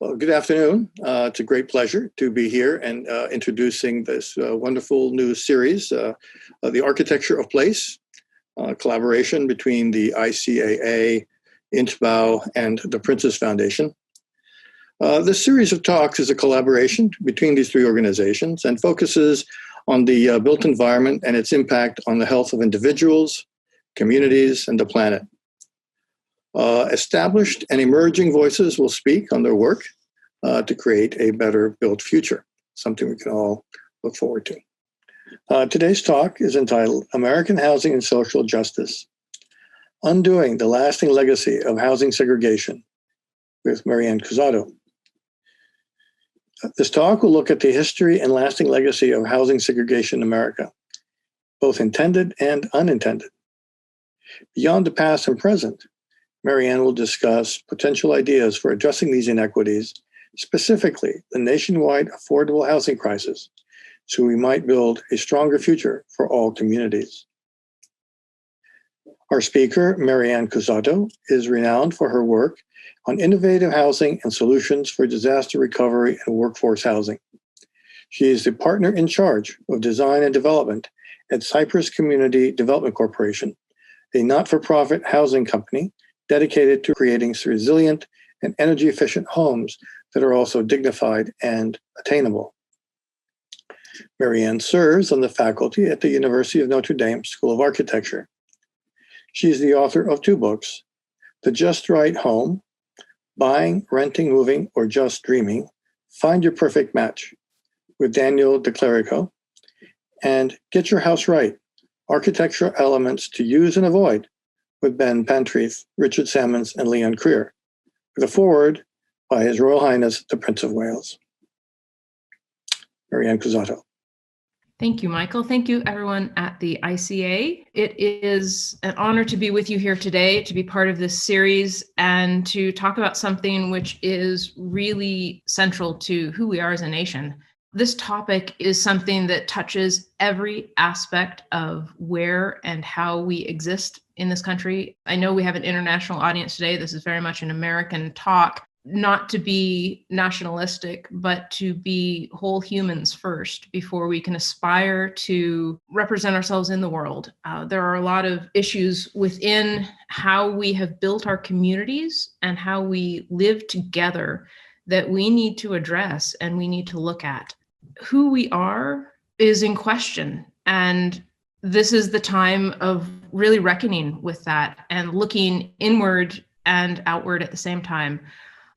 Well, good afternoon. It's a great pleasure to be here and introducing this wonderful new series, The Architecture of Place, collaboration between the ICAA, INTBAU, and the Prince's Foundation. This series of talks is a collaboration between these three organizations and focuses on the built environment and its impact on the health of individuals, communities, and the planet. Established and emerging voices will speak on their work to create a better built future, something we can all look forward to. Today's talk is entitled American Housing and Social Justice, Undoing the Lasting Legacy of Housing Segregation with Marianne Cusatto. This talk will look at the history and lasting legacy of housing segregation in America, both intended and unintended. Beyond the past and present, Marianne will discuss potential ideas for addressing these inequities, specifically the nationwide affordable housing crisis, so we might build a stronger future for all communities. Our speaker, Marianne Cusatto, is renowned for her work on innovative housing and solutions for disaster recovery and workforce housing. She is the partner in charge of design and development at Cypress Community Development Corporation, a not-for-profit housing company dedicated to creating resilient and energy-efficient homes that are also dignified and attainable. Marianne serves on the faculty at the University of Notre Dame School of Architecture. She is the author of two books, The Just Right Home, Buying, Renting, Moving, or Just Dreaming, Find Your Perfect Match, with Daniel DeClerico, and Get Your House Right, Architectural Elements to Use and Avoid, with Ben Pantreath, Richard Salmons, and Leon Creer, with a foreword by His Royal Highness, the Prince of Wales. Marianne Cusatto. Thank you, Michael. Thank you, everyone at the ICA. It is an honor to be with you here today, to be part of this series, and to talk about something which is really central to who we are as a nation. This topic is something that touches every aspect of where and how we exist in this country. I know we have an international audience today. This is very much an American talk, not to be nationalistic, but to be whole humans first before we can aspire to represent ourselves in the world. There are a lot of issues within how we have built our communities and how we live together that we need to address and we need to look at. Who we are is in question, and this is the time of really reckoning with that and looking inward and outward at the same time.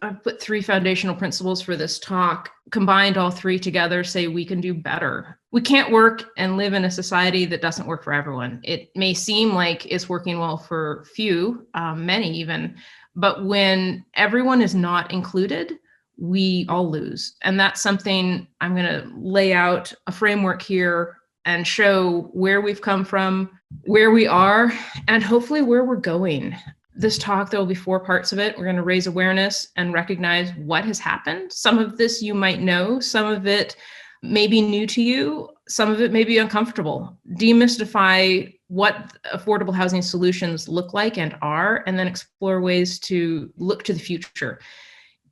I've put three foundational principles for this talk, combined all three together, say we can do better. We can't work and live in a society that doesn't work for everyone. It may seem like it's working well for few, many even, but when everyone is not included, we all lose. And that's something I'm going to lay out a framework here and show where we've come from, where we are, and hopefully where we're going. This talk, there will be four parts of it. We're going to raise awareness and recognize what has happened. Some of this you might know, some of it may be new to you, some of it may be uncomfortable. Demystify what affordable housing solutions look like and are, and then explore ways to look to the future.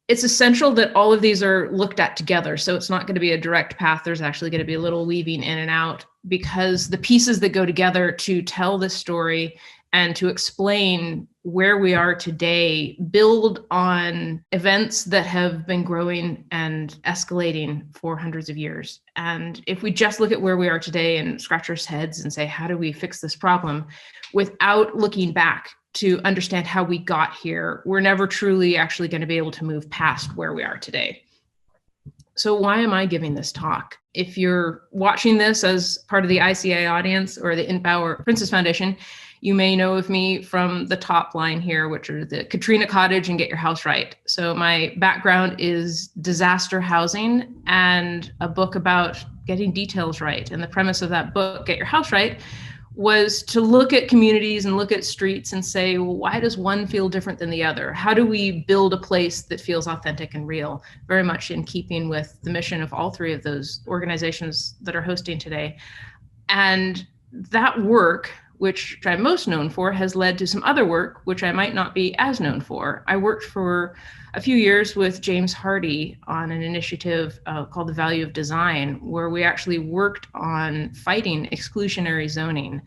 It's essential that all of these are looked at together. So it's not going to be a direct path. There's actually going to be a little weaving in and out, because the pieces that go together to tell this story and to explain where we are today build on events that have been growing and escalating for hundreds of years. And if we just look at where we are today and scratch our heads and say, how do we fix this problem, without looking back to understand how we got here, we're never truly actually going to be able to move past where we are today. So why am I giving this talk? If you're watching this as part of the ICA audience or the INTBAU or Prince's Foundation, you may know of me from the top line here, which are the Katrina Cottage and Get Your House Right. So my background is disaster housing and a book about getting details right. And the premise of that book, Get Your House Right, was to look at communities and look at streets and say, well, why does one feel different than the other? How do we build a place that feels authentic and real? Very much in keeping with the mission of all three of those organizations that are hosting today. And that work, which I'm most known for, has led to some other work, which I might not be as known for. I worked for a few years with James Hardy on an initiative called The Value of Design, where we actually worked on fighting exclusionary zoning.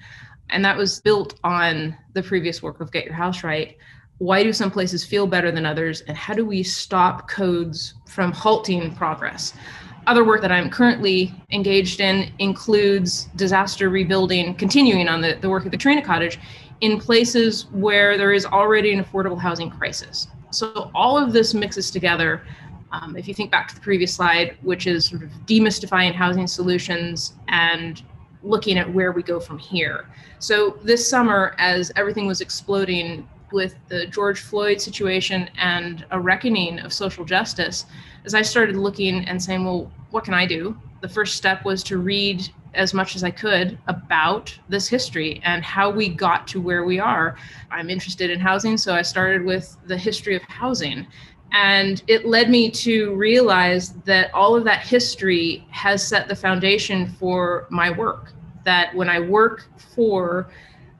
And that was built on the previous work of Get Your House Right. Why do some places feel better than others? And how do we stop codes from halting progress? Other work that I'm currently engaged in includes disaster rebuilding, continuing on the work at the Trina Cottage, in places where there is already an affordable housing crisis. So all of this mixes together. If you think back to the previous slide, which is sort of demystifying housing solutions and looking at where we go from here. So this summer, as everything was exploding with the George Floyd situation and a reckoning of social justice, as I started looking and saying, well, what can I do? The first step was to read as much as I could about this history and how we got to where we are. I'm interested in housing, so I started with the history of housing. And it led me to realize that all of that history has set the foundation for my work. That when I work for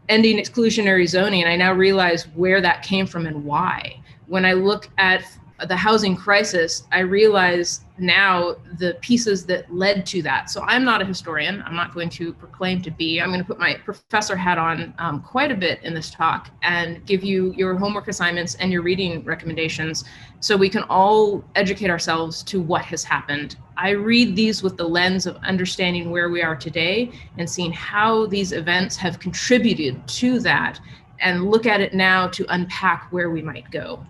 ending exclusionary zoning, I now realize where that came from and why. When I look at the housing crisis, I realize now the pieces that led to that. So I'm not a historian. I'm not going to proclaim to be. I'm going to put my professor hat on quite a bit in this talk and give you your homework assignments and your reading recommendations so we can all educate ourselves to what has happened. I read these with the lens of understanding where we are today and seeing how these events have contributed to that, and look at it now to unpack where we might go.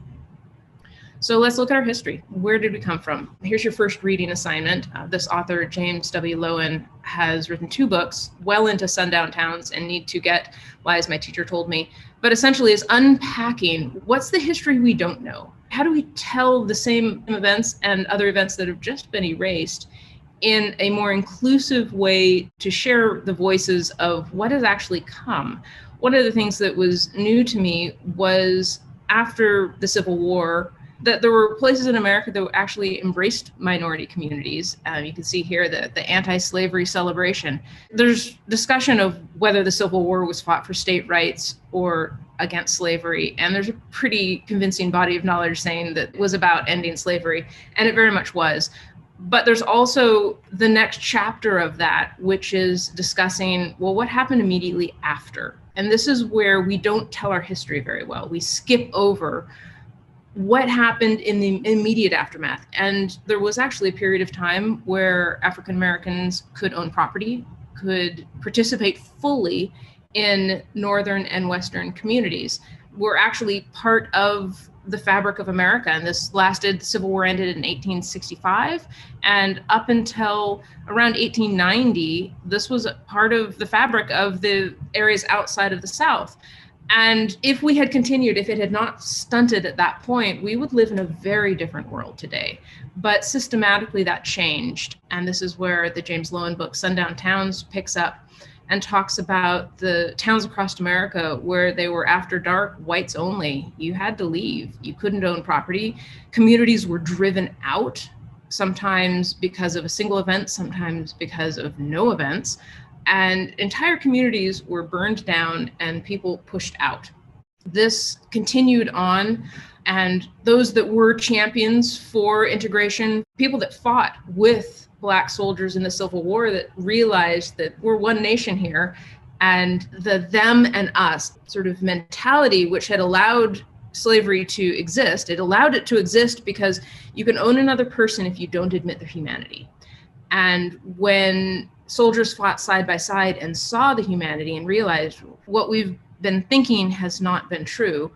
So let's look at our history. Where did we come from? Here's your first reading assignment. This author, James W. Loewen, has written 2 books well into sundown towns and need to get why, as my teacher told me, but essentially is unpacking what's the history we don't know. How do we tell the same events and other events that have just been erased in a more inclusive way to share the voices of what has actually come? One of the things that was new to me was after the Civil War, that there were places in America that actually embraced minority communities. You can see here the anti-slavery celebration. There's discussion of whether the Civil War was fought for state rights or against slavery. And there's a pretty convincing body of knowledge saying that it was about ending slavery, and it very much was. But there's also the next chapter of that, which is discussing, well, what happened immediately after? And this is where we don't tell our history very well. We skip over what happened in the immediate aftermath. And there was actually a period of time where African Americans could own property, could participate fully in Northern and Western communities. We're actually part of the fabric of America. And this lasted, the Civil War ended in 1865. And up until around 1890, this was a part of the fabric of the areas outside of the South. And if we had continued, if it had not stunted at that point, we would live in a very different world today. But systematically that changed. And this is where the James Loewen book, Sundown Towns, picks up and talks about the towns across America where they were after dark, whites only. You had to leave. You couldn't own property. Communities were driven out, sometimes because of a single event, sometimes because of no events. And entire communities were burned down and people pushed out. This continued on, and those that were champions for integration, people that fought with Black soldiers in the Civil War, that realized that we're one nation here, and the them and us sort of mentality, which had allowed slavery to exist. It allowed it to exist because you can own another person if you don't admit their humanity. And when soldiers fought side by side and saw the humanity and realized what we've been thinking has not been true,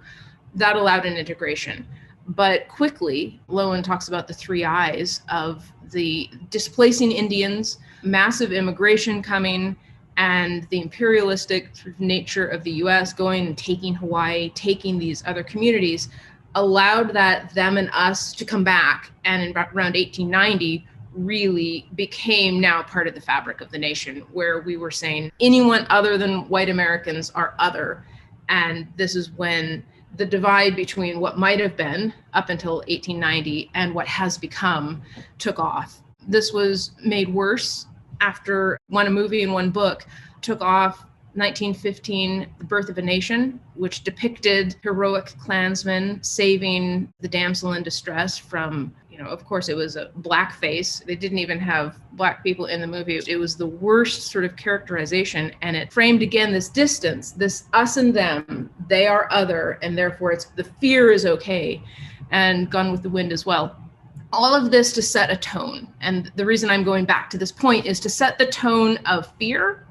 that allowed an integration. But quickly, Loewen talks about the 3 I's of the displacing Indians, massive immigration coming, and the imperialistic sort of nature of the US going and taking Hawaii, taking these other communities, allowed that them and us to come back. And in around 1890, really became now part of the fabric of the nation, where we were saying anyone other than white Americans are other. And this is when the divide between what might have been up until 1890 and what has become took off. This was made worse after one movie and one book took off 1915, The Birth of a Nation, which depicted heroic Klansmen saving the damsel in distress from, of course, it was a blackface. They didn't even have black people in the movie. It was the worst sort of characterization. And it framed again this distance, this us and them, they are other, and therefore the fear is okay. And Gone with the Wind as well. All of this to set a tone. And the reason I'm going back to this point is to set the tone of fear,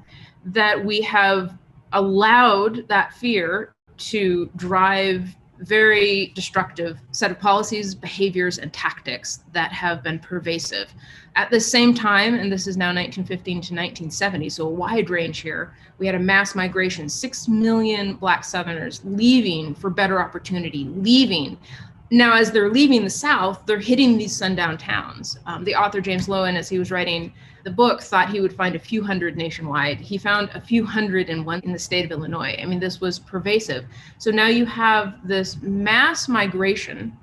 that we have allowed that fear to drive very destructive set of policies, behaviors, and tactics that have been pervasive. At the same time, and this is now 1915 to 1970, so a wide range here, we had a mass migration, 6 million Black Southerners leaving for better opportunity, leaving. Now, as they're leaving the South, they're hitting these sundown towns. The author, James Loewen, as he was writing the book, thought he would find a few hundred nationwide. He found a few hundred in the state of Illinois. I mean, this was pervasive. So now you have this mass migration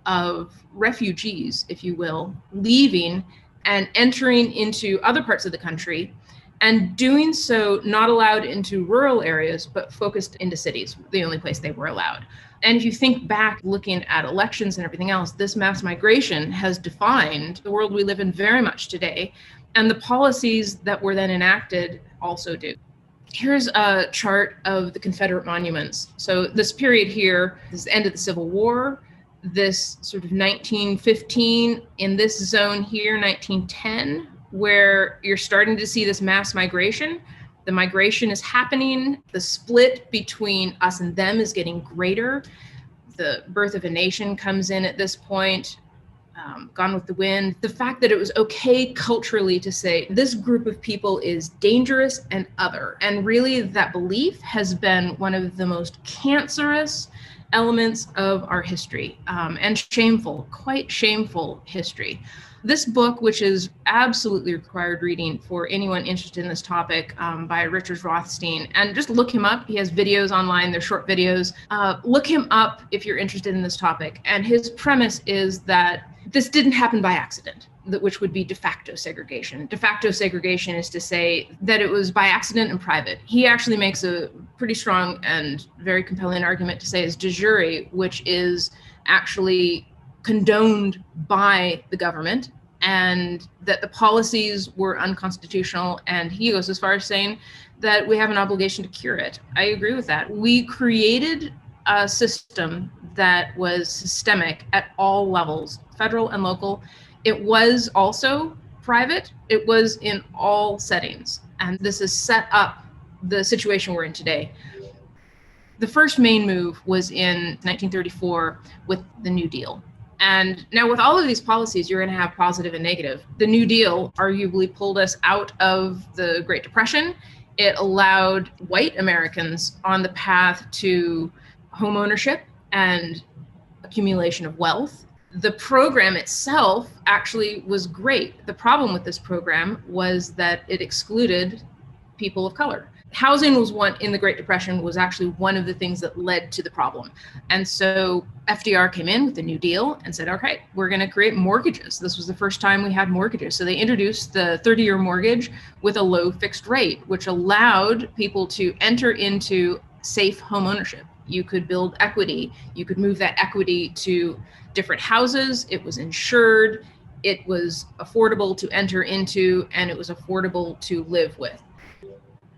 of refugees, if you will, leaving and entering into other parts of the country, and doing so not allowed into rural areas, but focused into cities, the only place they were allowed. And if you think back, looking at elections and everything else, this mass migration has defined the world we live in very much today. And the policies that were then enacted also do. Here's a chart of the Confederate monuments. So this period here is the end of the Civil War, this sort of 1915, in this zone here, 1910, where you're starting to see this mass migration. The migration is happening. The split between us and them is getting greater. The Birth of a Nation comes in at this point. Gone with the Wind. The fact that it was okay culturally to say this group of people is dangerous and other. And really that belief has been one of the most cancerous elements of our history, and shameful, quite shameful history. This book, which is absolutely required reading for anyone interested in this topic, by Richard Rothstein, and just look him up. He has videos online, they're short videos. Look him up if you're interested in this topic. And his premise is that this didn't happen by accident, which would be de facto segregation. De facto segregation is to say that it was by accident and private. He actually makes a pretty strong and very compelling argument to say it's de jure, which is actually condoned by the government, and that the policies were unconstitutional. And he goes as far as saying that we have an obligation to cure it. I agree with that. We created a system that was systemic at all levels, federal and local. It was also private. It was in all settings. And this has set up the situation we're in today. The first main move was in 1934 with the New Deal. And now with all of these policies, you're going to have positive and negative. The New Deal arguably pulled us out of the Great Depression. It allowed white Americans on the path to home ownership and accumulation of wealth. The program itself actually was great. The problem with this program was that it excluded people of color. Housing was in the Great Depression was actually one of the things that led to the problem. And so FDR came in with the New Deal and said, okay, we're going to create mortgages. This was the first time we had mortgages. So they introduced the 30-year mortgage with a low fixed rate, which allowed people to enter into safe home ownership. You could build equity. You could move that equity to different houses. It was insured. It was affordable to enter into, and it was affordable to live with.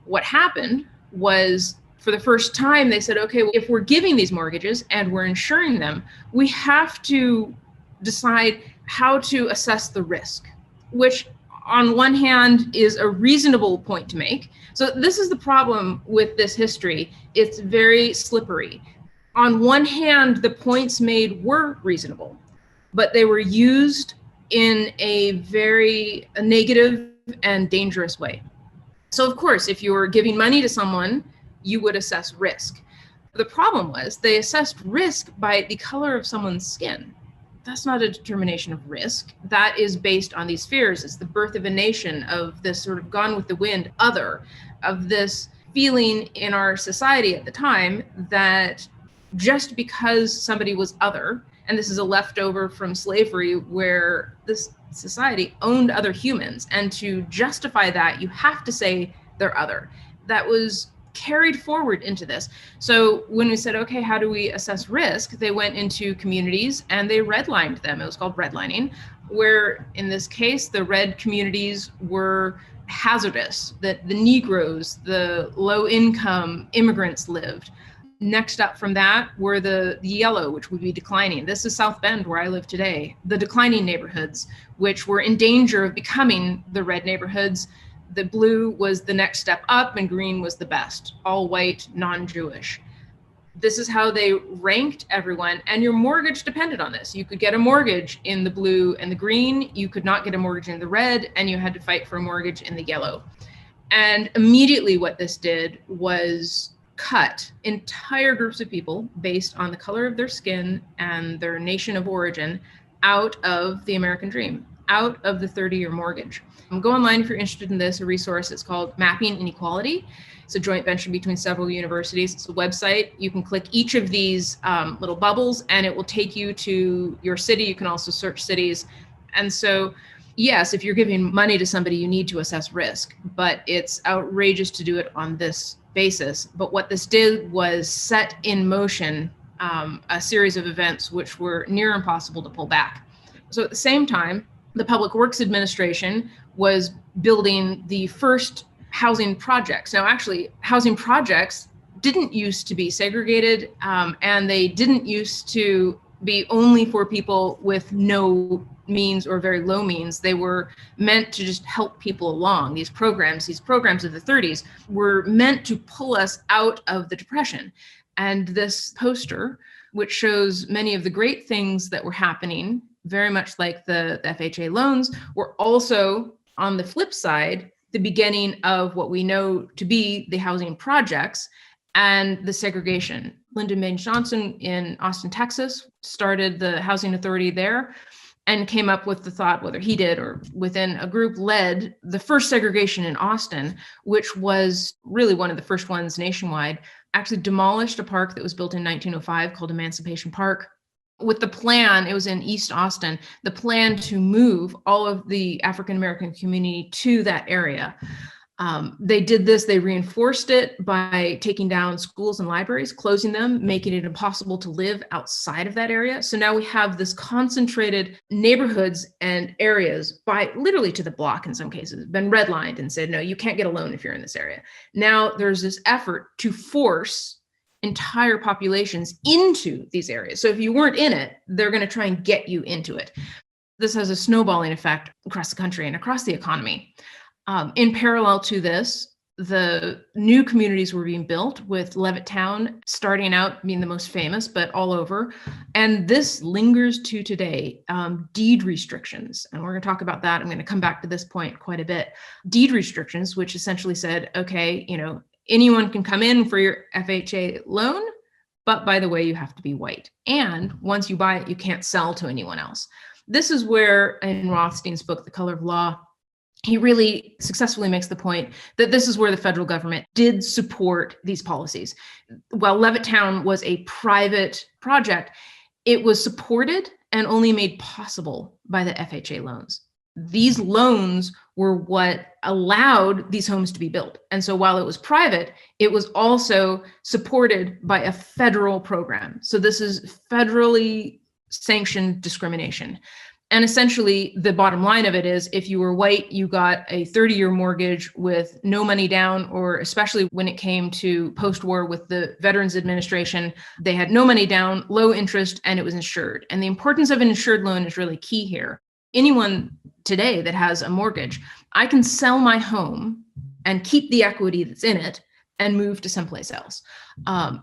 What happened was, for the first time, they said, okay, well, if we're giving these mortgages and we're insuring them, we have to decide how to assess the risk, which on one hand is a reasonable point to make. So this is the problem with this history. It's very slippery. On one hand, the points made were reasonable, but they were used in a very negative and dangerous way. So of course, if you were giving money to someone, you would assess risk. The problem was they assessed risk by the color of someone's skin. That's not a determination of risk. That is based on these fears. It's the birth of a nation, of this sort of gone with the wind other, of this feeling in our society at the time that just because somebody was other, and this is a leftover from slavery where this society owned other humans, and to justify that, you have to say they're other. That was carried forward into this. So when we said, okay, how do we assess risk? They went into communities and they redlined them. It was called redlining, where in this case, the red communities were hazardous, that the Negroes, the low income immigrants lived. Next up from that were the yellow, which would be declining. This is South Bend, where I live today. The declining neighborhoods, which were in danger of becoming the red neighborhoods. The blue was the next step up and green was the best, all white, non-Jewish. This is how they ranked everyone, and your mortgage depended on this. You could get a mortgage in the blue and the green, you could not get a mortgage in the red, and you had to fight for a mortgage in the yellow. And immediately what this did was cut entire groups of people based on the color of their skin and their nation of origin out of the American dream, out of the 30-year mortgage. Go online if you're interested in this, a resource. It's called Mapping Inequality. It's a joint venture between several universities. It's a website. You can click each of these little bubbles and it will take you to your city. You can also search cities. And so, yes, if you're giving money to somebody, you need to assess risk, but it's outrageous to do it on this basis. But what this did was set in motion a series of events which were near impossible to pull back. So at the same time, the Public Works Administration was building the first housing projects. Now, actually, housing projects didn't used to be segregated, and they didn't used to be only for people with no means or very low means. They were meant to just help people along. These programs of the 30s were meant to pull us out of the Depression. And this poster, which shows many of the great things that were happening, very much like the FHA loans, were also, on the flip side, the beginning of what we know to be the housing projects and the segregation. Lyndon Baines Johnson in Austin, Texas, started the housing authority there and came up with the thought, whether he did or within a group, led the first segregation in Austin, which was really one of the first ones nationwide. Actually demolished a park that was built in 1905 called Emancipation Park, with the plan, it was in East Austin, the plan to move all of the African-American community to that area. They did this, they reinforced it by taking down schools and libraries, closing them, making it impossible to live outside of that area. So now we have this concentrated neighborhoods and areas by literally to the block in some cases, been redlined and said, no, you can't get a loan if you're in this area. Now there's this effort to force entire populations into these areas. So if you weren't in it, they're going to try and get you into it. This has a snowballing effect across the country and across the economy. In parallel to this, the new communities were being built, with Levittown starting out being the most famous, but all over. And this lingers to today. Deed restrictions, and we're going to talk about that. I'm going to come back to this point quite a bit. Deed restrictions, which essentially said, okay, anyone can come in for your FHA loan, but by the way, you have to be white. And once you buy it, you can't sell to anyone else. This is where, in Rothstein's book, The Color of Law, he really successfully makes the point that this is where the federal government did support these policies. While Levittown was a private project, it was supported and only made possible by the FHA loans. These loans were what allowed these homes to be built. And so while it was private, it was also supported by a federal program. So this is federally sanctioned discrimination. And essentially, the bottom line of it is, if you were white, you got a 30-year mortgage with no money down, or especially when it came to post-war with the Veterans Administration, they had no money down, low interest, and it was insured. And the importance of an insured loan is really key here. Anyone today that has a mortgage, I can sell my home and keep the equity that's in it and move to someplace else.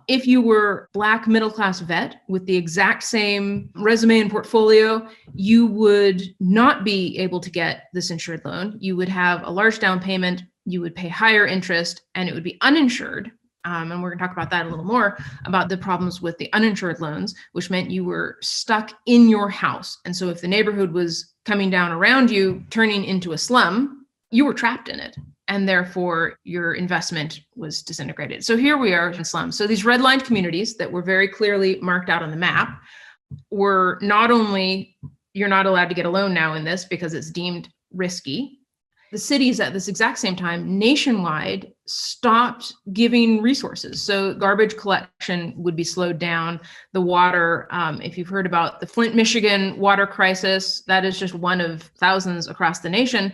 If you were Black middle-class vet with the exact same resume and portfolio, you would not be able to get this insured loan. You would have a large down payment, you would pay higher interest, and it would be uninsured. And we're going to talk about that a little more, about the problems with the uninsured loans, which meant you were stuck in your house. And so if the neighborhood was coming down around you, turning into a slum, you were trapped in it. And therefore your investment was disintegrated. So here we are in slums. So these redlined communities that were very clearly marked out on the map were not only, you're not allowed to get a loan now in this because it's deemed risky, The cities at this exact same time, nationwide, stopped giving resources. So garbage collection would be slowed down. The water, if you've heard about the Flint, Michigan water crisis, that is just one of thousands across the nation.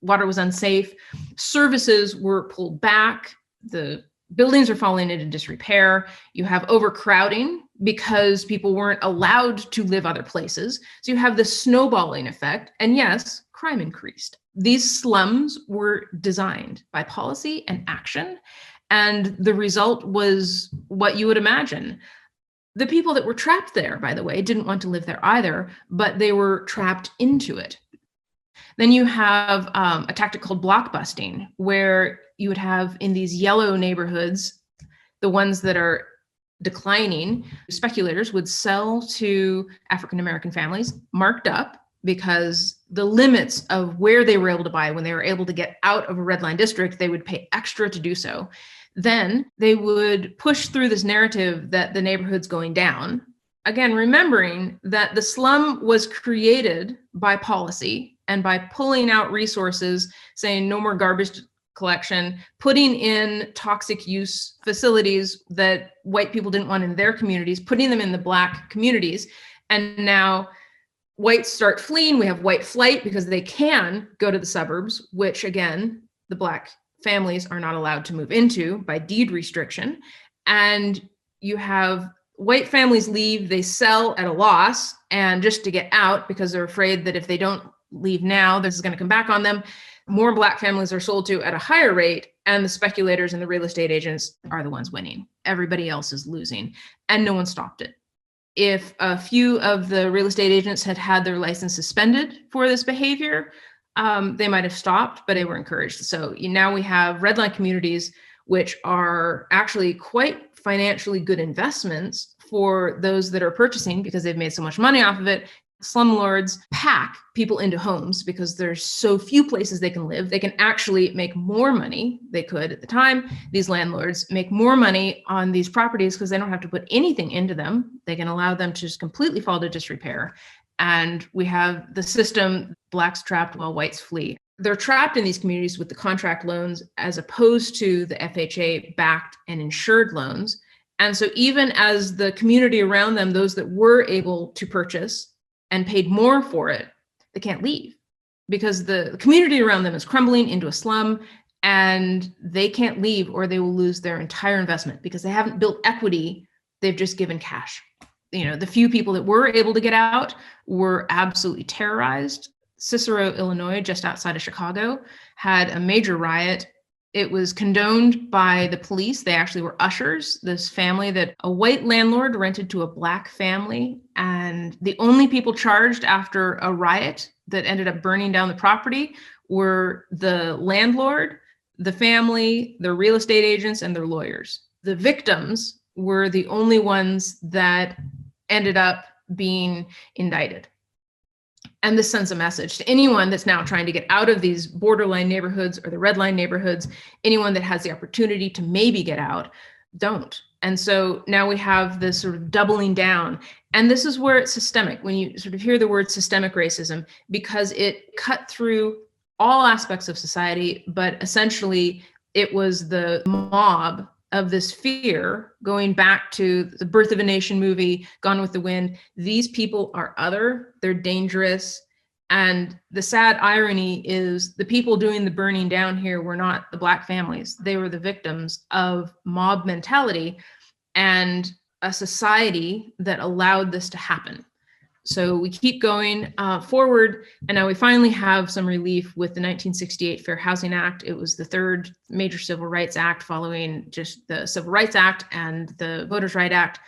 Water was unsafe. Services were pulled back. The buildings are falling into disrepair. You have overcrowding because people weren't allowed to live other places. So you have the snowballing effect. And yes, crime increased. These slums were designed by policy and action. And the result was what you would imagine. The people that were trapped there, by the way, didn't want to live there either, but they were trapped into it. Then you have a tactic called blockbusting, where you would have in these yellow neighborhoods, the ones that are declining, speculators would sell to African-American families marked up, because the limits of where they were able to buy, when they were able to get out of a red line district, they would pay extra to do so. Then they would push through this narrative that the neighborhood's going down. Again, remembering that the slum was created by policy and by pulling out resources, saying no more garbage collection, putting in toxic use facilities that white people didn't want in their communities, putting them in the Black communities. And now whites start fleeing. We have white flight because they can go to the suburbs, which again, the Black families are not allowed to move into by deed restriction. And you have white families leave, they sell at a loss, and just to get out because they're afraid that if they don't leave now, this is going to come back on them. More Black families are sold to at a higher rate, and the speculators and the real estate agents are the ones winning. Everybody else is losing, and no one stopped it. If a few of the real estate agents had had their license suspended for this behavior, they might have stopped, but they were encouraged. So now we have redline communities, which are actually quite financially good investments for those that are purchasing because they've made so much money off of it. Slumlords pack people into homes because there's so few places they can live. They can actually make more money. They could at the time. These landlords make more money on these properties because they don't have to put anything into them. They can allow them to just completely fall to disrepair. And we have the system, Blacks trapped while whites flee. They're trapped in these communities with the contract loans as opposed to the FHA backed and insured loans. And so even as the community around them, those that were able to purchase and paid more for it, they can't leave because the community around them is crumbling into a slum, and they can't leave or they will lose their entire investment because they haven't built equity. They've just given cash. The few people that were able to get out were absolutely terrorized. Cicero, Illinois, just outside of Chicago, had a major riot. It was condoned by the police. They actually were ushers, this family that a white landlord rented to a Black family. And the only people charged after a riot that ended up burning down the property were the landlord, the family, the real estate agents, and their lawyers. The victims were the only ones that ended up being indicted. And this sends a message to anyone that's now trying to get out of these borderline neighborhoods or the red line neighborhoods. Anyone that has the opportunity to maybe get out, don't. And so now we have this sort of doubling down. And this is where it's systemic, when you sort of hear the word systemic racism, because it cut through all aspects of society, but essentially it was the mob of this fear, going back to the Birth of a Nation movie, Gone with the Wind. These people are other, they're dangerous. And the sad irony is the people doing the burning down here were not the Black families. They were the victims of mob mentality and a society that allowed this to happen. So we keep going forward, and now we finally have some relief with the 1968 Fair Housing Act. It was the third major civil rights act following just the Civil Rights Act and the Voters' Right Act.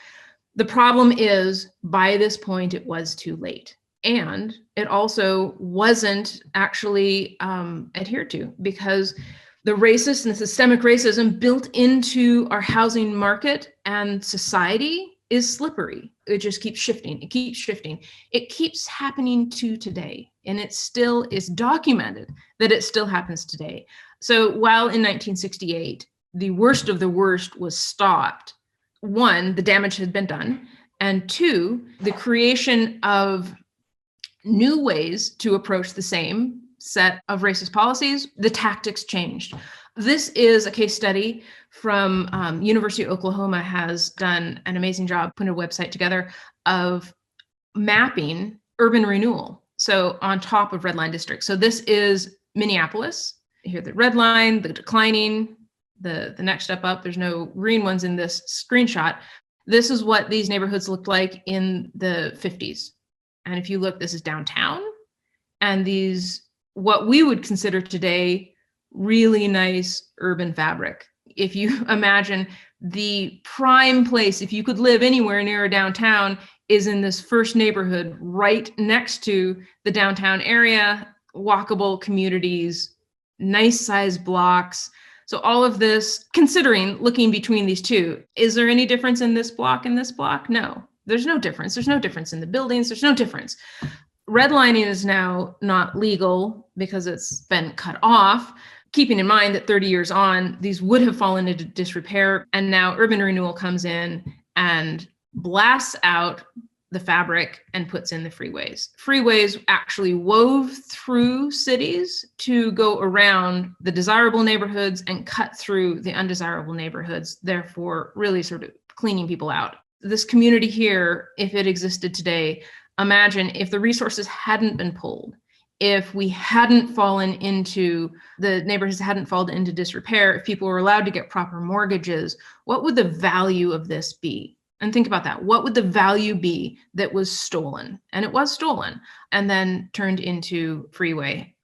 The problem is, by this point, it was too late. And it also wasn't actually adhered to, because the racist and the systemic racism built into our housing market and society is slippery. It just keeps shifting. It keeps shifting. It keeps happening to today. And it still is documented that it still happens today. So while in 1968, the worst of the worst was stopped, one, the damage had been done. And two, the creation of new ways to approach the same set of racist policies, the tactics changed. This is a case study from University of Oklahoma has done an amazing job putting a website together of mapping urban renewal. So on top of red line districts. So this is Minneapolis. Here, the red line, the declining, the next step up. There's no green ones in this screenshot. This is what these neighborhoods looked like in the 50s. And if you look, this is downtown. And these, what we would consider today, really nice urban fabric. If you imagine the prime place, if you could live anywhere near a downtown, is in this first neighborhood right next to the downtown area, walkable communities, nice sized blocks. So all of this, considering looking between these two, is there any difference in this block and this block? No, there's no difference. There's no difference in the buildings. There's no difference. Redlining is now not legal because it's been cut off, keeping in mind that 30 years on, these would have fallen into disrepair. And now urban renewal comes in and blasts out the fabric and puts in the freeways. Freeways actually wove through cities to go around the desirable neighborhoods and cut through the undesirable neighborhoods, therefore really sort of cleaning people out. This community here, if it existed today, imagine if the resources hadn't been pulled, if we hadn't fallen into, the neighborhoods hadn't fallen into disrepair, if people were allowed to get proper mortgages, what would the value of this be? And think about that. What would the value be that was stolen? And it was stolen and then turned into freeway.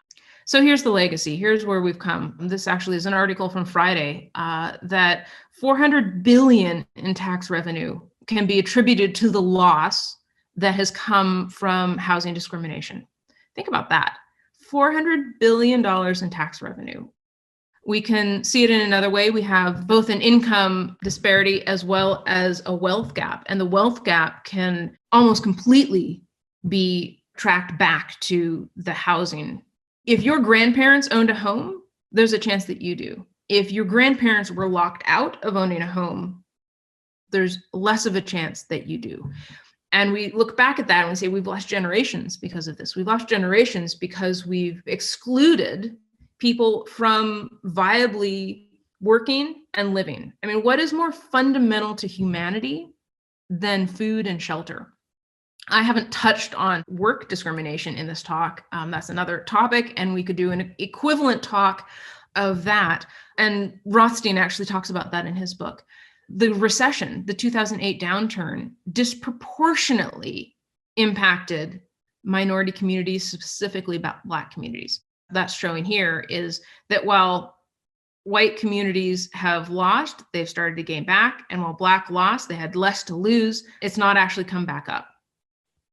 So here's the legacy. Here's where we've come. This actually is an article from Friday that 400 billion in tax revenue can be attributed to the loss that has come from housing discrimination. Think about that. $400 billion in tax revenue. We can see it in another way. We have both an income disparity as well as a wealth gap. And the wealth gap can almost completely be tracked back to the housing. If your grandparents owned a home, there's a chance that you do. If your grandparents were locked out of owning a home, there's less of a chance that you do. And we look back at that and we say we've lost generations because of this. We've lost generations because we've excluded people from viably working and living. I mean, what is more fundamental to humanity than food and shelter? I haven't touched on work discrimination in this talk. That's another topic, and we could do an equivalent talk of that. And Rothstein actually talks about that in his book. The recession, the 2008 downturn, disproportionately impacted minority communities, specifically about Black communities. That's showing here is that while white communities have lost, they've started to gain back. And while Black lost, they had less to lose. It's not actually come back up.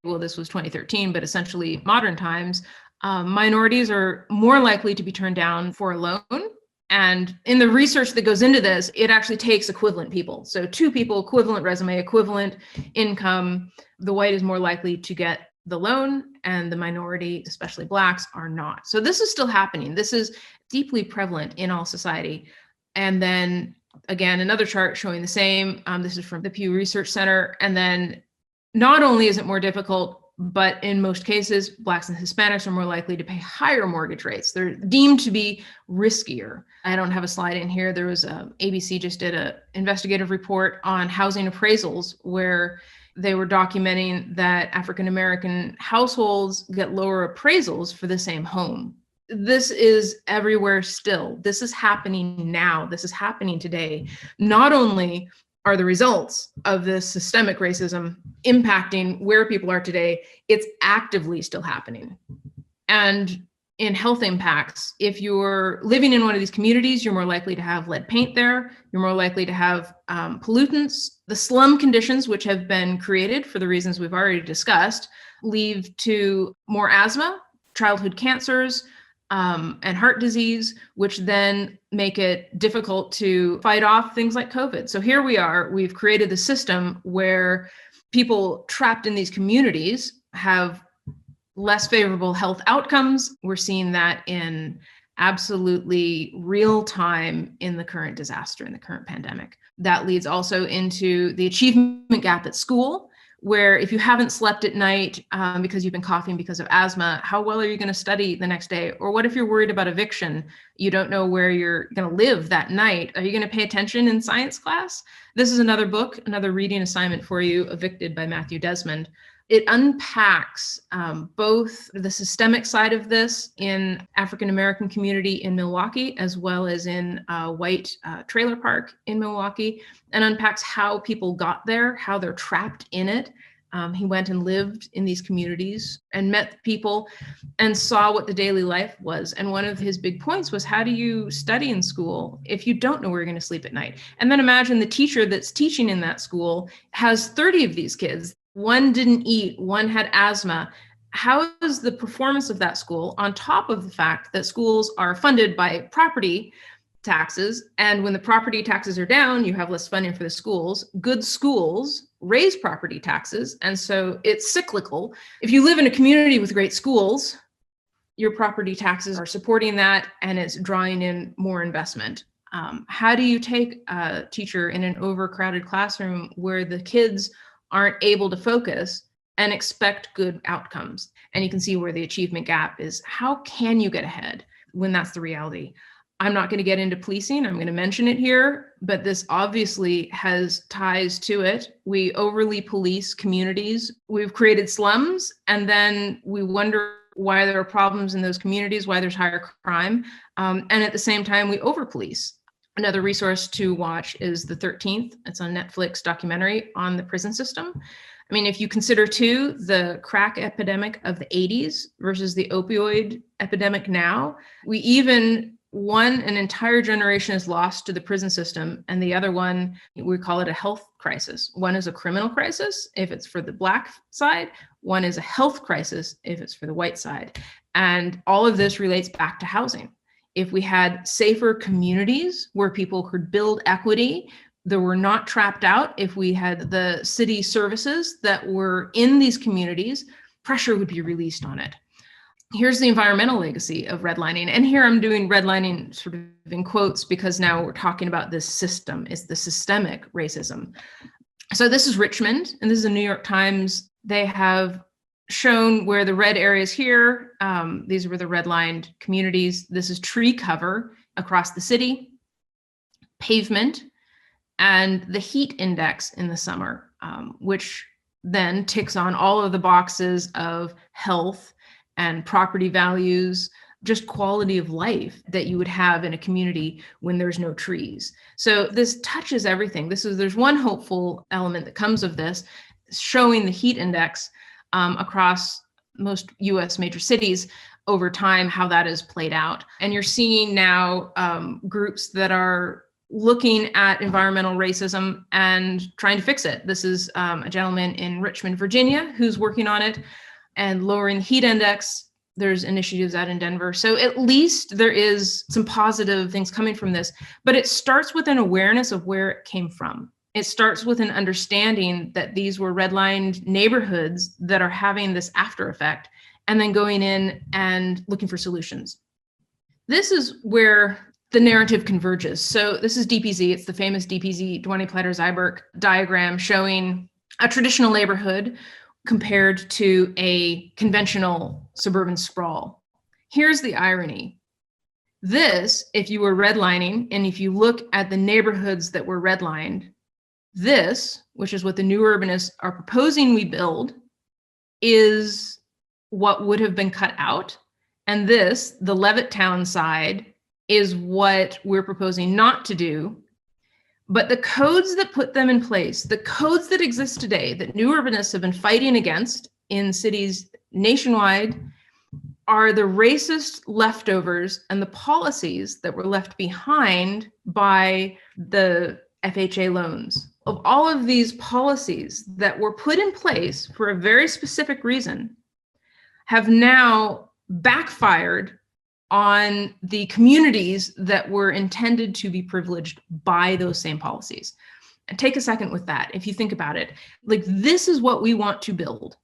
Well, this was 2013, but essentially modern times, minorities are more likely to be turned down for a loan. And in the research that goes into this, it actually takes equivalent people. So two people, equivalent resume, equivalent income. The white is more likely to get the loan and the minority, especially Blacks, are not. So this is still happening. This is deeply prevalent in all society. And then again, another chart showing the same. This is from the Pew Research Center. And then not only is it more difficult, but in most cases, Blacks and Hispanics are more likely to pay higher mortgage rates. They're deemed to be riskier. I don't have a slide in here. There was ABC just did an investigative report on housing appraisals where they were documenting that African-American households get lower appraisals for the same home. This is everywhere still. This is happening now. This is happening today. Not only are the results of this systemic racism impacting where people are today, it's actively still happening. And in health impacts, if you're living in one of these communities, you're more likely to have lead paint there. You're more likely to have pollutants. The slum conditions, which have been created for the reasons we've already discussed, lead to more asthma, childhood cancers, and heart disease, which then make it difficult to fight off things like COVID. So here we are, we've created the system where people trapped in these communities have less favorable health outcomes. We're seeing that in absolutely real time in the current disaster, in the current pandemic. That leads also into the achievement gap at school, where if you haven't slept at night because you've been coughing because of asthma, how well are you going to study the next day? Or what if you're worried about eviction? You don't know where you're going to live that night. Are you going to pay attention in science class? This is another book, another reading assignment for you, Evicted by Matthew Desmond. It unpacks both the systemic side of this in African-American community in Milwaukee, as well as in a white trailer park in Milwaukee, and unpacks how people got there, how they're trapped in it. He went and lived in these communities and met people and saw what the daily life was. And one of his big points was, how do you study in school if you don't know where you're going to sleep at night? And then imagine the teacher that's teaching in that school has 30 of these kids. One didn't eat, one had asthma. How is the performance of that school, on top of the fact that schools are funded by property taxes, and when the property taxes are down, you have less funding for the schools. Good schools raise property taxes, and so it's cyclical. If you live in a community with great schools, your property taxes are supporting that, and it's drawing in more investment. How do you take a teacher in an overcrowded classroom where the kids aren't able to focus and expect good outcomes? And you can see where the achievement gap is. How can you get ahead when that's the reality? I'm not going to get into policing. I'm going to mention it here, but this obviously has ties to it. We overly police communities. We've created slums, and then we wonder why there are problems in those communities, why there's higher crime. And at the same time, we over police. Another resource to watch is The 13th. It's a Netflix documentary on the prison system. I mean, if you consider too, the crack epidemic of the 80s versus the opioid epidemic now, an entire generation is lost to the prison system, and the other one, we call it a health crisis. One is a criminal crisis if it's for the Black side, one is a health crisis if it's for the white side. And all of this relates back to housing. If we had safer communities where people could build equity, that were not trapped out, if we had the city services that were in these communities, pressure would be released on it. Here's the environmental legacy of redlining. And here I'm doing redlining sort of in quotes because now we're talking about this system, it's the systemic racism. So this is Richmond, and this is a New York Times. They have shown where the red areas here, these were the redlined communities. This is tree cover across the city, pavement, and the heat index in the summer, which then ticks on all of the boxes of health and property values, just quality of life that you would have in a community when there's no trees. So this touches everything. There's one hopeful element that comes of this, showing the heat index across most US major cities over time, how that is played out. And you're seeing now groups that are looking at environmental racism and trying to fix it. This is a gentleman in Richmond, Virginia, who's working on it and lowering the heat index. There's initiatives out in Denver. So at least there is some positive things coming from this, but it starts with an awareness of where it came from. It starts with an understanding that these were redlined neighborhoods that are having this after effect, and then going in and looking for solutions. This is where the narrative converges. So this is DPZ. It's the famous DPZ, Dwayne Platter-Zyberk diagram showing a traditional neighborhood compared to a conventional suburban sprawl. Here's the irony. This, if you were redlining, and if you look at the neighborhoods that were redlined, this, which is what the new urbanists are proposing we build, is what would have been cut out. And this, the Levittown side, is what we're proposing not to do. But the codes that put them in place, the codes that exist today that new urbanists have been fighting against in cities nationwide, are the racist leftovers and the policies that were left behind by the FHA loans. Of all of these policies that were put in place for a very specific reason, have now backfired on the communities that were intended to be privileged by those same policies. And take a second with that. If you think about it, like, this is what we want to build.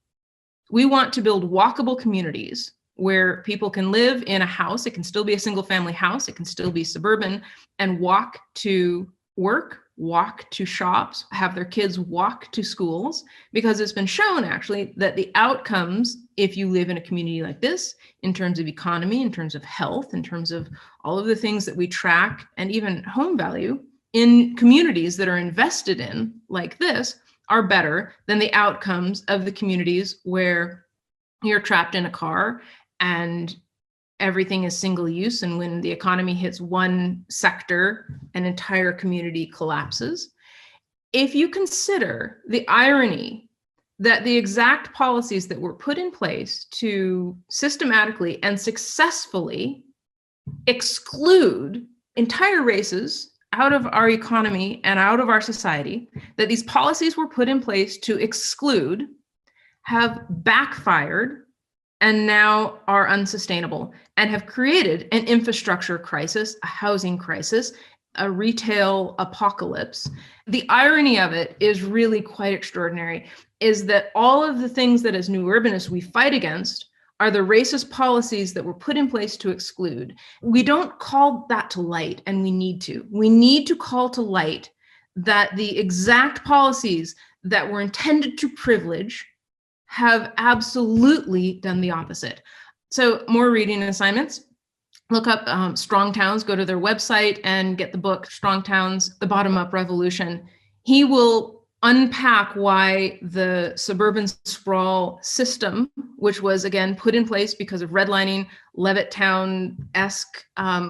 We want to build walkable communities where people can live in a house. It can still be a single family house. It can still be suburban, and walk to work walk to shops, have their kids walk to schools, because it's been shown actually that the outcomes, if you live in a community like this, in terms of economy, in terms of health, in terms of all of the things that we track, and even home value in communities that are invested in like this, are better than the outcomes of the communities where you're trapped in a car and everything is single use. And when the economy hits one sector, an entire community collapses. If you consider the irony that the exact policies that were put in place to systematically and successfully exclude entire races out of our economy and out of our society, that these policies were put in place to exclude, have backfired, and now are unsustainable and have created an infrastructure crisis, a housing crisis, a retail apocalypse. The irony of it is really quite extraordinary, is that all of the things that as new urbanists we fight against are the racist policies that were put in place to exclude. We don't call that to light, and we need to. We need to call to light that the exact policies that were intended to privilege have absolutely done the opposite. So more reading assignments. Look up Strong Towns, go to their website and get the book, Strong Towns, The Bottom-Up Revolution. He will unpack why the suburban sprawl system, which was again put in place because of redlining, Levittown-esque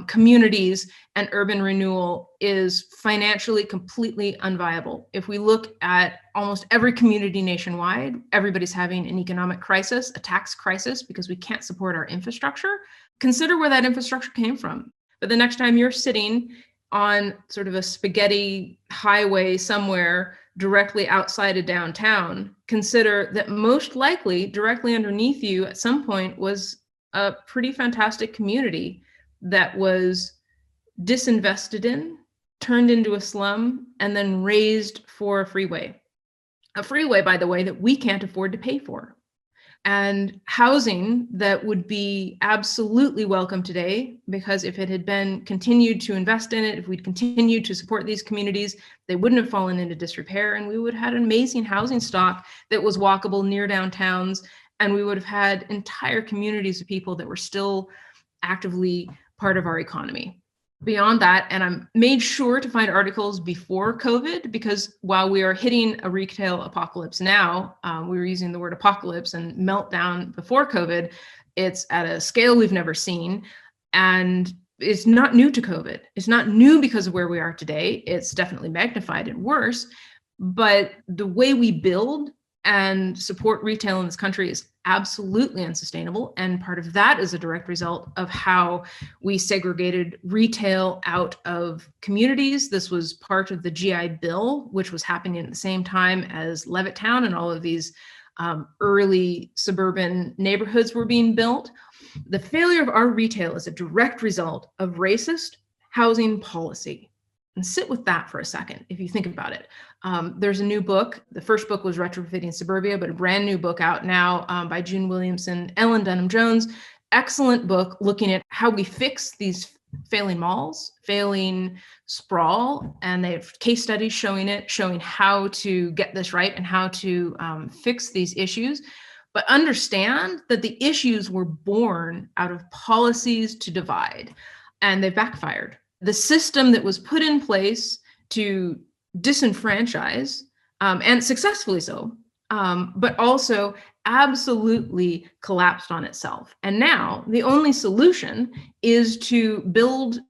communities and urban renewal, is financially completely unviable. If we look at almost every community nationwide, everybody's having an economic crisis, a tax crisis, because we can't support our infrastructure. Consider where that infrastructure came from. But the next time you're sitting on sort of a spaghetti highway somewhere directly outside of downtown, consider that most likely directly underneath you at some point was a pretty fantastic community that was disinvested in, turned into a slum, and then raised for a freeway. A freeway, by the way, that we can't afford to pay for. And housing that would be absolutely welcome today, because if it had been continued to invest in it, if we'd continued to support these communities, they wouldn't have fallen into disrepair, and we would have had an amazing housing stock that was walkable near downtowns, and we would have had entire communities of people that were still actively part of our economy. Beyond that, and I'm made sure to find articles before COVID, because while we are hitting a retail apocalypse now, we were using the word apocalypse and meltdown before COVID, it's at a scale we've never seen. And it's not new to COVID. It's not new because of where we are today. It's definitely magnified and worse. But the way we build and support retail in this country is absolutely unsustainable. And part of that is a direct result of how we segregated retail out of communities. This was part of the GI Bill, which was happening at the same time as Levittown and all of these early suburban neighborhoods were being built. The failure of our retail is a direct result of racist housing policy. And sit with that for a second, if you think about it. There's a new book. The first book was Retrofitting Suburbia, but a brand new book out now by June Williamson, Ellen Dunham Jones. Excellent book looking at how we fix these failing malls, failing sprawl, and they have case studies showing it, showing how to get this right and how to fix these issues. But understand that the issues were born out of policies to divide, and they backfired. The system that was put in place to disenfranchise, and successfully so, but also absolutely collapsed on itself. And now the only solution is to build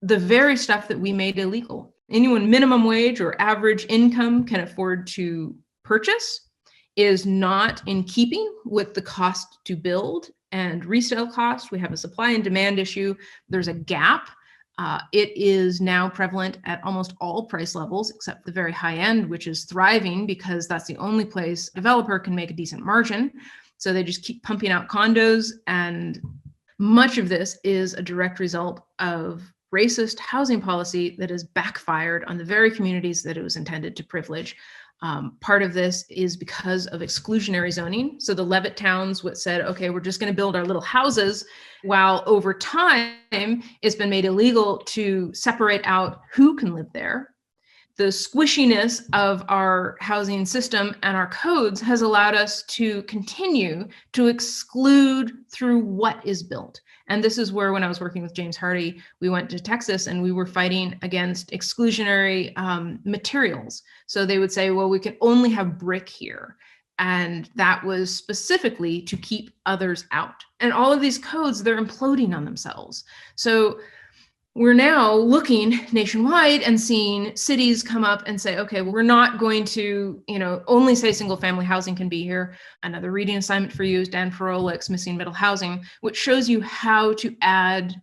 the very stuff that we made illegal. Anyone minimum wage or average income can afford to purchase is not in keeping with the cost to build and resale cost. We have a supply and demand issue. There's a gap. It is now prevalent at almost all price levels, except the very high end, which is thriving because that's the only place a developer can make a decent margin. So they just keep pumping out condos. And much of this is a direct result of racist housing policy that has backfired on the very communities that it was intended to privilege. Part of this is because of exclusionary zoning. So the Levittowns said, okay, we're just going to build our little houses, while over time it's been made illegal to separate out who can live there. the squishiness of our housing system and our codes has allowed us to continue to exclude through what is built. And this is where, when I was working with James Hardy, we went to Texas and we were fighting against exclusionary materials. So they would say, well, we can only have brick here. And that was specifically to keep others out. And all of these codes, they're imploding on themselves. So we're now looking nationwide and seeing cities come up and say, okay, we're not going to, only say single family housing can be here. Another reading assignment for you is Dan Froehlich's Missing Middle Housing, which shows you how to add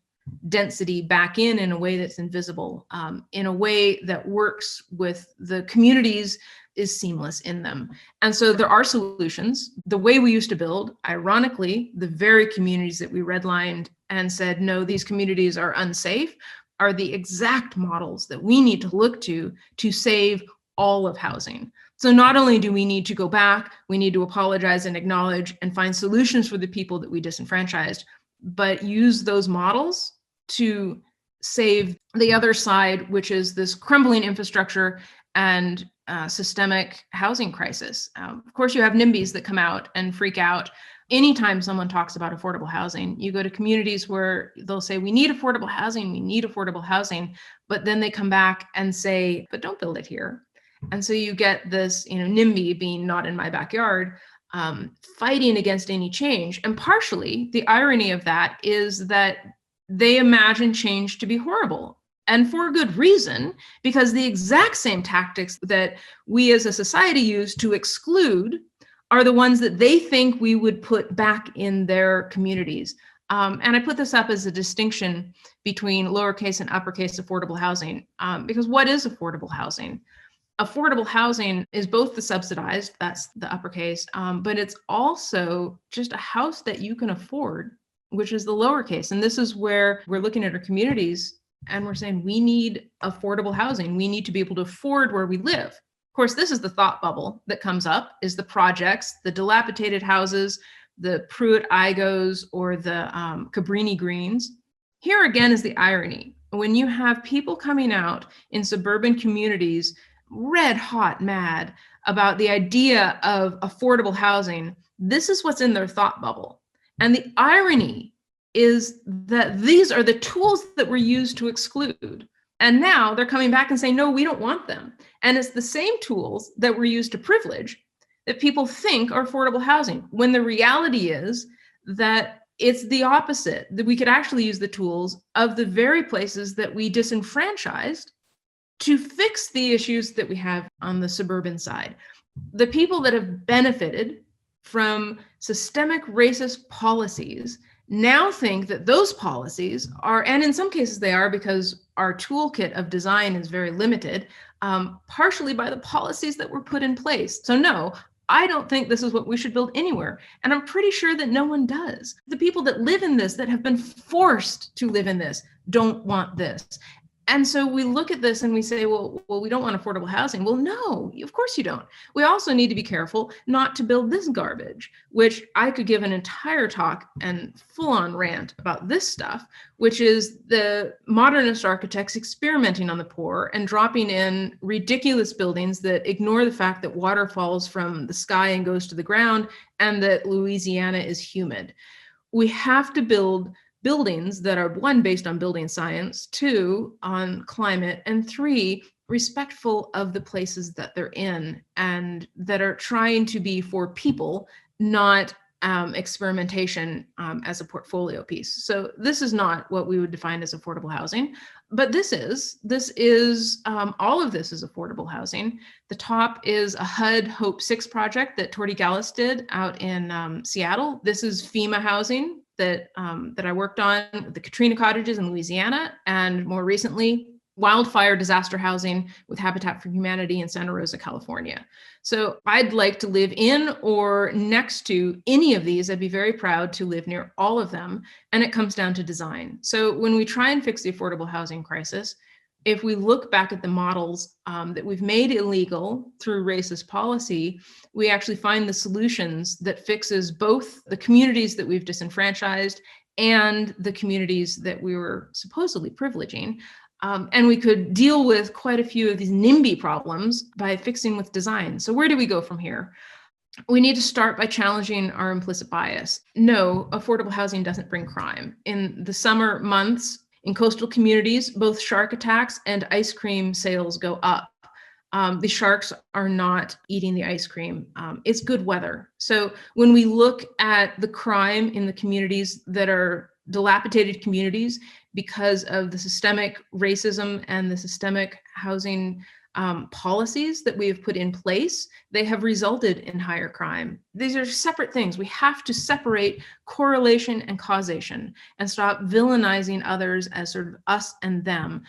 density back in a way that's invisible, in a way that works with the communities, is seamless in them. And so there are solutions. The way we used to build, ironically, the very communities that we redlined and said, no, these communities are unsafe, are the exact models that we need to look to save all of housing. So not only do we need to go back, we need to apologize and acknowledge and find solutions for the people that we disenfranchised, but use those models to save the other side, which is this crumbling infrastructure and systemic housing crisis. Of course, you have NIMBYs that come out and freak out. Anytime someone talks about affordable housing, you go to communities where they'll say, we need affordable housing, but then they come back and say, but don't build it here. And so you get this, NIMBY being not in my backyard, fighting against any change. And partially the irony of that is that they imagine change to be horrible. And for good reason, because the exact same tactics that we as a society use to exclude are the ones that they think we would put back in their communities. And I put this up as a distinction between lowercase and uppercase affordable housing, because what is affordable housing? Affordable housing is both the subsidized, that's the uppercase, but it's also just a house that you can afford, which is the lowercase. And this is where we're looking at our communities and we're saying we need affordable housing. We need to be able to afford where we live. Of course, this is the thought bubble that comes up, is the projects, the dilapidated houses, the Pruitt-Igos or the Cabrini Greens. Here again is the irony. When you have people coming out in suburban communities, red hot mad about the idea of affordable housing, this is what's in their thought bubble. And the irony is that these are the tools that were used to exclude. And now they're coming back and saying, no, we don't want them. And it's the same tools that were used to privilege that people think are affordable housing, when the reality is that it's the opposite, that we could actually use the tools of the very places that we disenfranchised to fix the issues that we have on the suburban side. The people that have benefited from systemic racist policies now think that those policies are, and in some cases they are because our toolkit of design is very limited, partially by the policies that were put in place. So no, I don't think this is what we should build anywhere. And I'm pretty sure that no one does. The people that live in this, that have been forced to live in this, don't want this. And so we look at this and we say, well, we don't want affordable housing. Well, no, of course you don't. We also need to be careful not to build this garbage, which I could give an entire talk and full-on rant about this stuff, which is the modernist architects experimenting on the poor and dropping in ridiculous buildings that ignore the fact that water falls from the sky and goes to the ground and that Louisiana is humid. We have to build buildings that are, one, based on building science, two, on climate, and three, respectful of the places that they're in and that are trying to be for people, not experimentation as a portfolio piece. So this is not what we would define as affordable housing, but this is all of this is affordable housing. The top is a HUD Hope 6 project that Torty Gallis did out in Seattle. This is FEMA housing that I worked on, the Katrina cottages in Louisiana, and more recently, wildfire disaster housing with Habitat for Humanity in Santa Rosa, California. So I'd like to live in or next to any of these. I'd be very proud to live near all of them. And it comes down to design. So when we try and fix the affordable housing crisis, if we look back at the models that we've made illegal through racist policy, we actually find the solutions that fixes both the communities that we've disenfranchised and the communities that we were supposedly privileging. And we could deal with quite a few of these NIMBY problems by fixing with design. So where do we go from here? We need to start by challenging our implicit bias. No, affordable housing doesn't bring crime. In the summer months, in coastal communities, both shark attacks and ice cream sales go up. The sharks are not eating the ice cream. It's good weather. So when we look at the crime in the communities that are dilapidated communities because of the systemic racism and the systemic housing policies that we have put in place, they have resulted in higher crime. These are separate things. We have to separate correlation and causation and stop villainizing others as sort of us and them.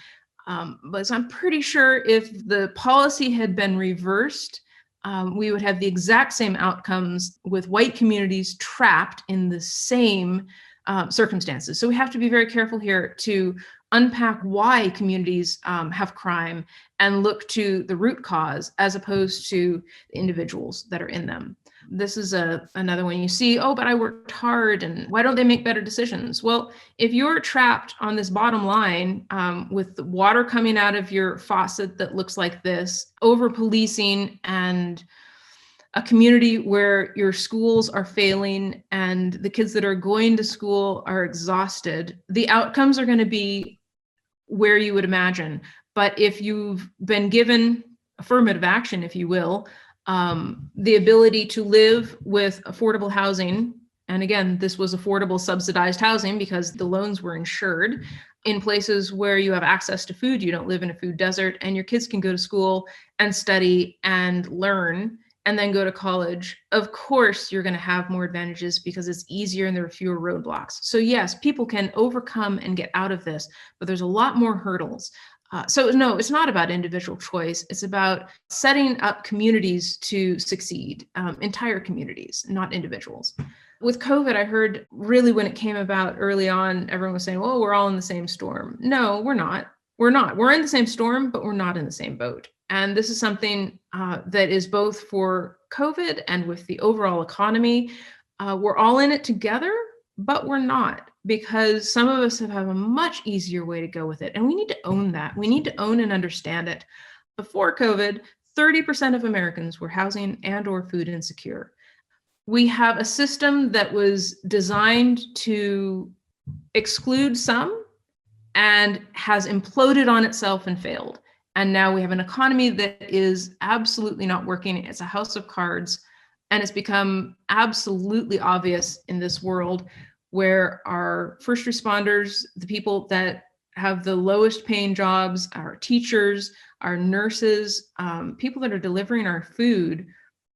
But I'm pretty sure if the policy had been reversed, we would have the exact same outcomes with white communities trapped in the same circumstances. So we have to be very careful here to unpack why communities have crime and look to the root cause as opposed to the individuals that are in them. This is another one you see, oh, but I worked hard and why don't they make better decisions? Well, if you're trapped on this bottom line with the water coming out of your faucet that looks like this, over policing, and a community where your schools are failing and the kids that are going to school are exhausted, the outcomes are going to be where you would imagine. But if you've been given affirmative action, if you will, the ability to live with affordable housing, and again, this was affordable subsidized housing because the loans were insured, in places where you have access to food, you don't live in a food desert, and your kids can go to school and study and learn and then go to college, of course, you're going to have more advantages because it's easier and there are fewer roadblocks. So yes, people can overcome and get out of this, but there's a lot more hurdles. So no, it's not about individual choice. It's about setting up communities to succeed, entire communities, not individuals. With COVID, I heard really when it came about early on, everyone was saying, well, we're all in the same storm. No, we're not. We're not. We're in the same storm, but we're not in the same boat. And this is something that is both for COVID and with the overall economy. We're all in it together, but we're not, because some of us have a much easier way to go with it. And we need to own that. We need to own and understand it. Before COVID, 30% of Americans were housing and or food insecure. We have a system that was designed to exclude some and has imploded on itself and failed. And now we have an economy that is absolutely not working. It's a house of cards. And it's become absolutely obvious in this world where our first responders, the people that have the lowest paying jobs, our teachers, our nurses, people that are delivering our food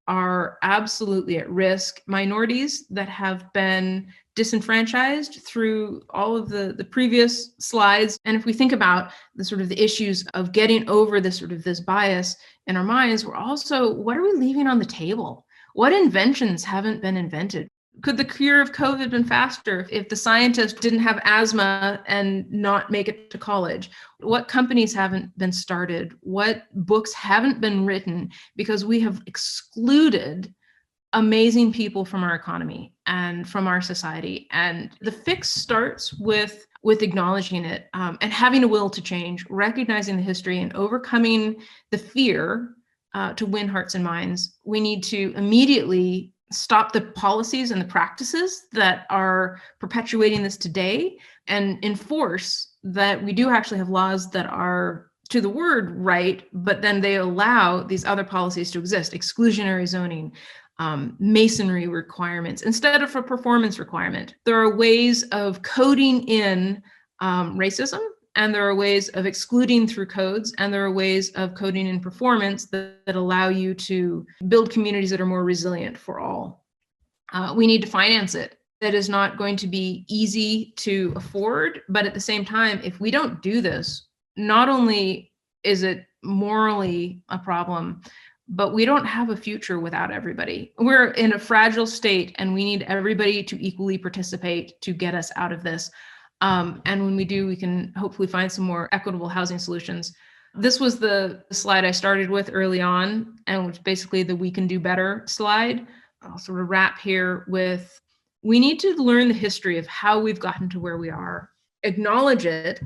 are absolutely at risk. Minorities that have been disenfranchised through all of the previous slides. And if we think about the sort of the issues of getting over this sort of this bias in our minds, we're also, what are we leaving on the table? What inventions haven't been invented? Could the cure of COVID been faster if the scientist didn't have asthma and not make it to college? What companies haven't been started? What books haven't been written because we have excluded amazing people from our economy and from our society? And the fix starts with acknowledging it and having a will to change, recognizing the history and overcoming the fear to win hearts and minds. We need to immediately stop the policies and the practices that are perpetuating this today and enforce that we do actually have laws that are, to the word, right, but then they allow these other policies to exist, exclusionary zoning, masonry requirements, instead of a performance requirement. There are ways of coding in racism, and there are ways of excluding through codes, and there are ways of coding in performance that allow you to build communities that are more resilient for all. We need to finance it. That is not going to be easy to afford, but at the same time, if we don't do this, not only is it morally a problem, but we don't have a future without everybody. We're in a fragile state, and we need everybody to equally participate to get us out of this. And when we do, we can hopefully find some more equitable housing solutions. This was the slide I started with early on, and which basically the we can do better slide. I'll sort of wrap here with, we need to learn the history of how we've gotten to where we are, acknowledge it,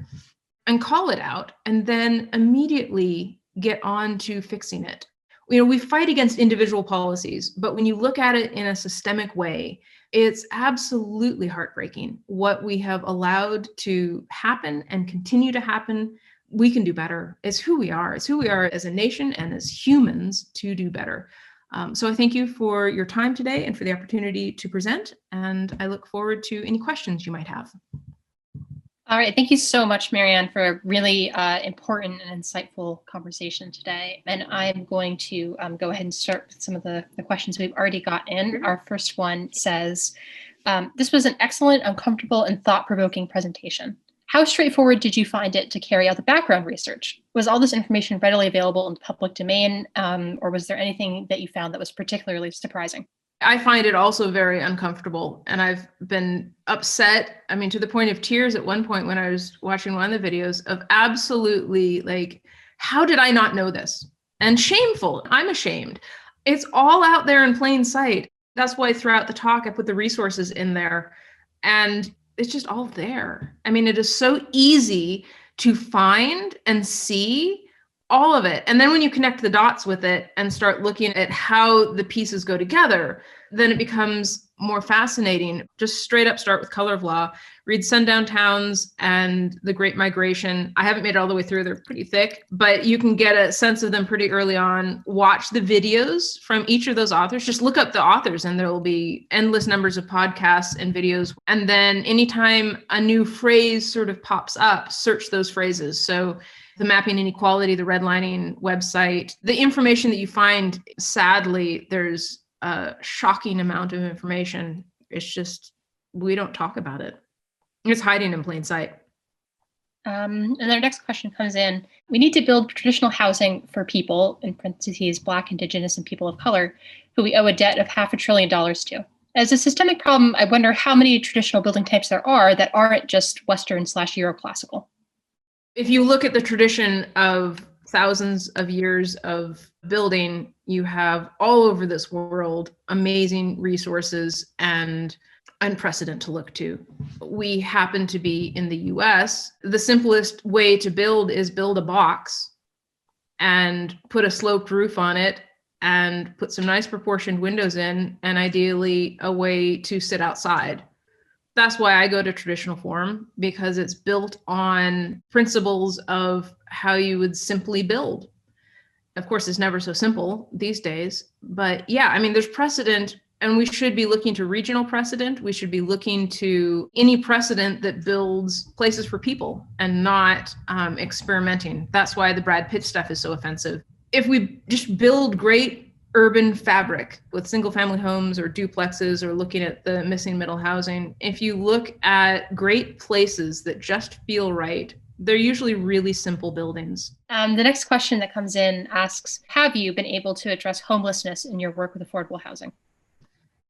and call it out and then immediately get on to fixing it. You know, we fight against individual policies, but when you look at it in a systemic way, it's absolutely heartbreaking what we have allowed to happen and continue to happen. We can do better. It's who we are. It's who we are as a nation and as humans to do better. So I thank you for your time today and for the opportunity to present. And I look forward to any questions you might have. All right. Thank you so much, Marianne, for a really important and insightful conversation today. And I'm going to go ahead and start with some of the questions we've already got in. Our first one says, this was an excellent, uncomfortable, and thought-provoking presentation. How straightforward did you find it to carry out the background research? Was all this information readily available in the public domain, or was there anything that you found that was particularly surprising? I find it also very uncomfortable, and I've been upset, I mean, to the point of tears at one point when I was watching one of the videos of absolutely like, how did I not know this? And shameful. I'm ashamed. It's all out there in plain sight. That's why throughout the talk, I put the resources in there, and it's just all there. I mean, it is so easy to find and see all of it. And then when you connect the dots with it and start looking at how the pieces go together, then it becomes more fascinating. Just straight up start with Color of Law, read Sundown Towns and The Great Migration. I haven't made it all the way through. They're pretty thick, but you can get a sense of them pretty early on. Watch the videos from each of those authors. Just look up the authors and there will be endless numbers of podcasts and videos. And then anytime a new phrase sort of pops up, search those phrases. So the Mapping Inequality, the redlining website, the information that you find, sadly, there's a shocking amount of information. It's just, we don't talk about it. It's hiding in plain sight. And our next question comes in. We need to build traditional housing for people, in parentheses, Black, Indigenous, and people of color, who we owe a debt of $500 billion to. As a systemic problem, I wonder how many traditional building types there are that aren't just Western/Euroclassical. If you look at the tradition of thousands of years of building, you have all over this world amazing resources and unprecedented to look to. We happen to be in the US. The simplest way to build is build a box and put a sloped roof on it and put some nice proportioned windows in, and ideally a way to sit outside. That's why I go to traditional form, because it's built on principles of how you would simply build. Of course, it's never so simple these days, but yeah, I mean, there's precedent, and we should be looking to regional precedent. We should be looking to any precedent that builds places for people and not experimenting. That's why the Brad Pitt stuff is so offensive. If we just build great urban fabric with single family homes or duplexes, or looking at the missing middle housing, if you look at great places that just feel right, they're usually really simple buildings. The next question that comes in asks, have you been able to address homelessness in your work with affordable housing?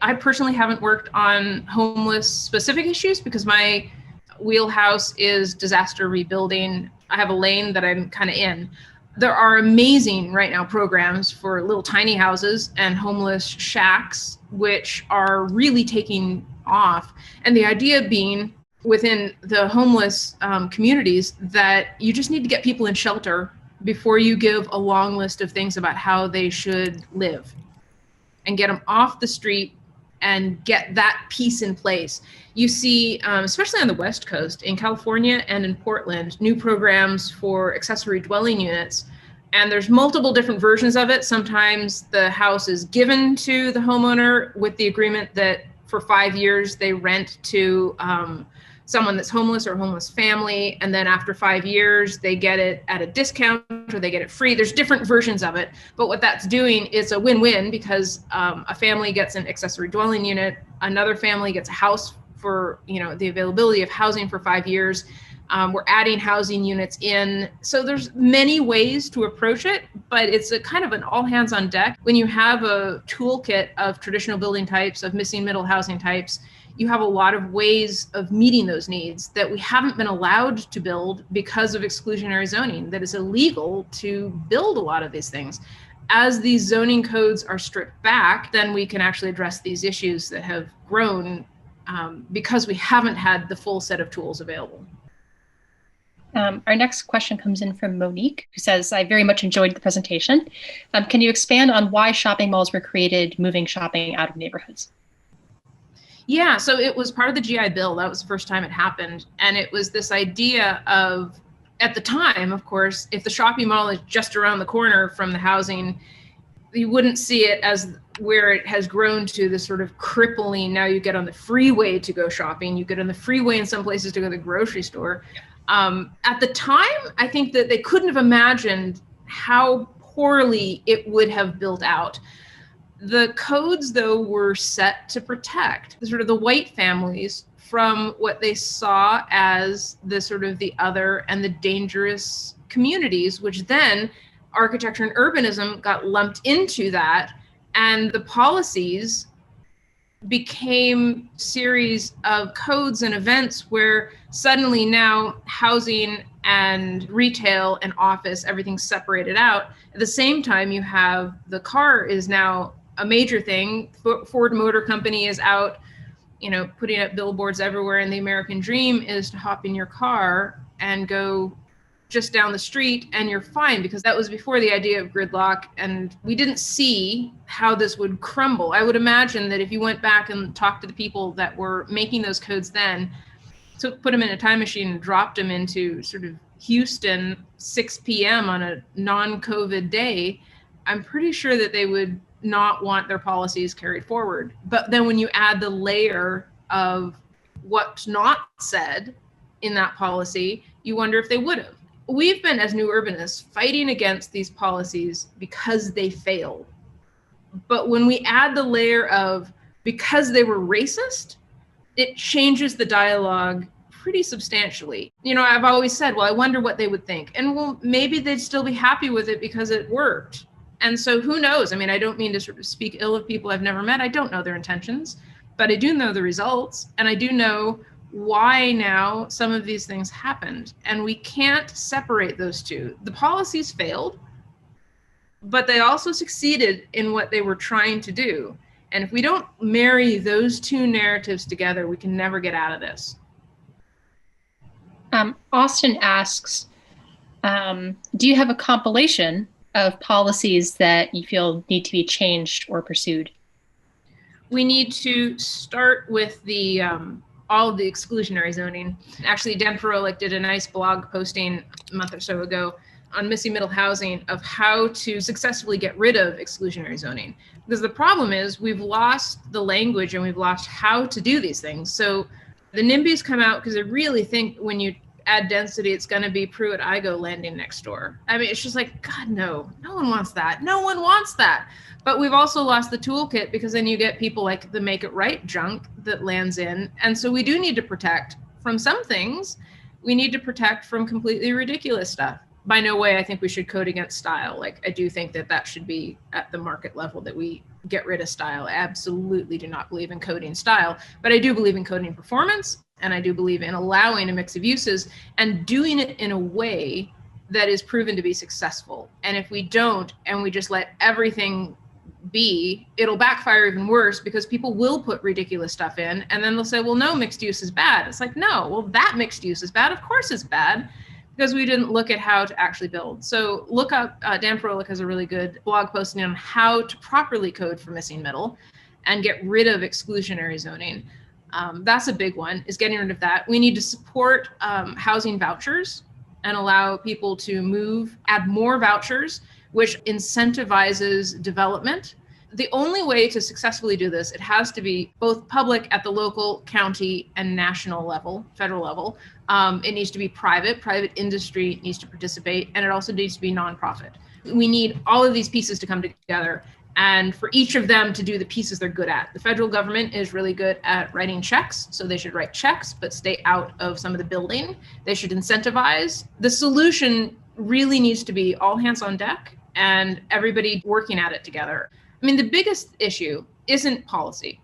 I personally haven't worked on homeless specific issues because my wheelhouse is disaster rebuilding. I have a lane that I'm kind of in. There are amazing right now programs for little tiny houses and homeless shacks, which are really taking off. And the idea being within the homeless communities that you just need to get people in shelter before you give a long list of things about how they should live, and get them off the street and get that piece in place. You see, especially on the West Coast, in California and in Portland, new programs for accessory dwelling units. And there's multiple different versions of it. Sometimes the house is given to the homeowner with the agreement that for 5 years they rent to someone that's homeless or a homeless family. And then after 5 years, they get it at a discount or they get it free. There's different versions of it. But what that's doing is a win-win, because a family gets an accessory dwelling unit, another family gets a house for, you know, the availability of housing for 5 years. We're adding housing units in. So there's many ways to approach it, but it's a kind of an all hands on deck. When you have a toolkit of traditional building types, of missing middle housing types, you have a lot of ways of meeting those needs that we haven't been allowed to build because of exclusionary zoning, that is illegal to build a lot of these things. As these zoning codes are stripped back, then we can actually address these issues that have grown because we haven't had the full set of tools available. Our next question comes in from Monique, who says, I very much enjoyed the presentation. Can you expand on why shopping malls were created, moving shopping out of neighborhoods? Yeah, so it was part of the GI Bill. That was the first time it happened. And it was this idea of, at the time, of course, if the shopping mall is just around the corner from the housing, you wouldn't see it as where it has grown to this sort of crippling, now you get on the freeway to go shopping, you get on the freeway in some places to go to the grocery store. At the time, I think that they couldn't have imagined how poorly it would have built out. The codes, though, were set to protect the sort of the white families from what they saw as the sort of the other and the dangerous communities, which then architecture and urbanism got lumped into that. And the policies became series of codes and events where suddenly now housing and retail and office, everything's separated out. At the same time, you have the car is now a major thing. Ford Motor Company is out, putting up billboards everywhere. And the American dream is to hop in your car and go just down the street and you're fine, because that was before the idea of gridlock. And we didn't see how this would crumble. I would imagine that if you went back and talked to the people that were making those codes then, put them in a time machine and dropped them into sort of Houston, 6 p.m. on a non-COVID day, I'm pretty sure that they would not want their policies carried forward. But then when you add the layer of what's not said in that policy, you wonder if they would have. We've been, as new urbanists, fighting against these policies because they failed. But when we add the layer of because they were racist, it changes the dialogue pretty substantially. I've always said, well, I wonder what they would think. And well, maybe they'd still be happy with it because it worked. And so who knows? I mean, I don't mean to sort of speak ill of people I've never met. I don't know their intentions, but I do know the results. And I do know why now some of these things happened. And we can't separate those two. The policies failed, but they also succeeded in what they were trying to do. And if we don't marry those two narratives together, we can never get out of this. Austin asks, do you have a compilation of policies that you feel need to be changed or pursued? We need to start with the all of the exclusionary zoning. Actually, Dan Perolik did a nice blog posting a month or so ago on missing middle housing of how to successfully get rid of exclusionary zoning. Because the problem is we've lost the language and we've lost how to do these things. So the NIMBYs come out because they really think when you add density, it's going to be Pruitt-Igoe landing next door. I mean, it's just like, God, no one wants that. No one wants that. But we've also lost the toolkit because then you get people like the make it right junk that lands in. And so we do need to protect from some things. We need to protect from completely ridiculous stuff. By no way, I think we should code against style. Like, I do think that should be at the market level, that we get rid of style. I absolutely do not believe in coding style, but I do believe in coding performance. And I do believe in allowing a mix of uses and doing it in a way that is proven to be successful. And if we don't, and we just let everything be, it'll backfire even worse, because people will put ridiculous stuff in and then they'll say, well, no, mixed use is bad. It's like, no, well, that mixed use is bad. Of course it's bad, because we didn't look at how to actually build. So look up, Dan Perolik has a really good blog posting on how to properly code for missing middle and get rid of exclusionary zoning. That's a big one, is getting rid of that. We need to support housing vouchers and allow people to move, add more vouchers, which incentivizes development. The only way to successfully do this, it has to be both public at the local, county, and national level, federal level. It needs to be private industry needs to participate, and it also needs to be nonprofit. We need all of these pieces to come together, and for each of them to do the pieces they're good at. The federal government is really good at writing checks, so they should write checks, but stay out of some of the building. They should incentivize. The solution really needs to be all hands on deck and everybody working at it together. I mean, the biggest issue isn't policy,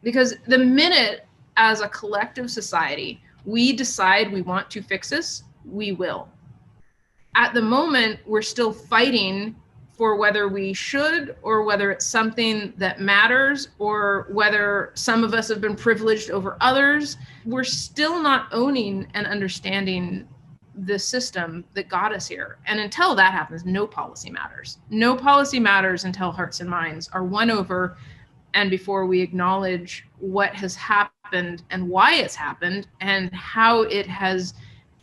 because the minute as a collective society, we decide we want to fix this, we will. At the moment, we're still fighting for whether we should, or whether it's something that matters, or whether some of us have been privileged over others. We're still not owning and understanding the system that got us here. And until that happens, no policy matters. No policy matters until hearts and minds are won over, and before we acknowledge what has happened and why it's happened and how it has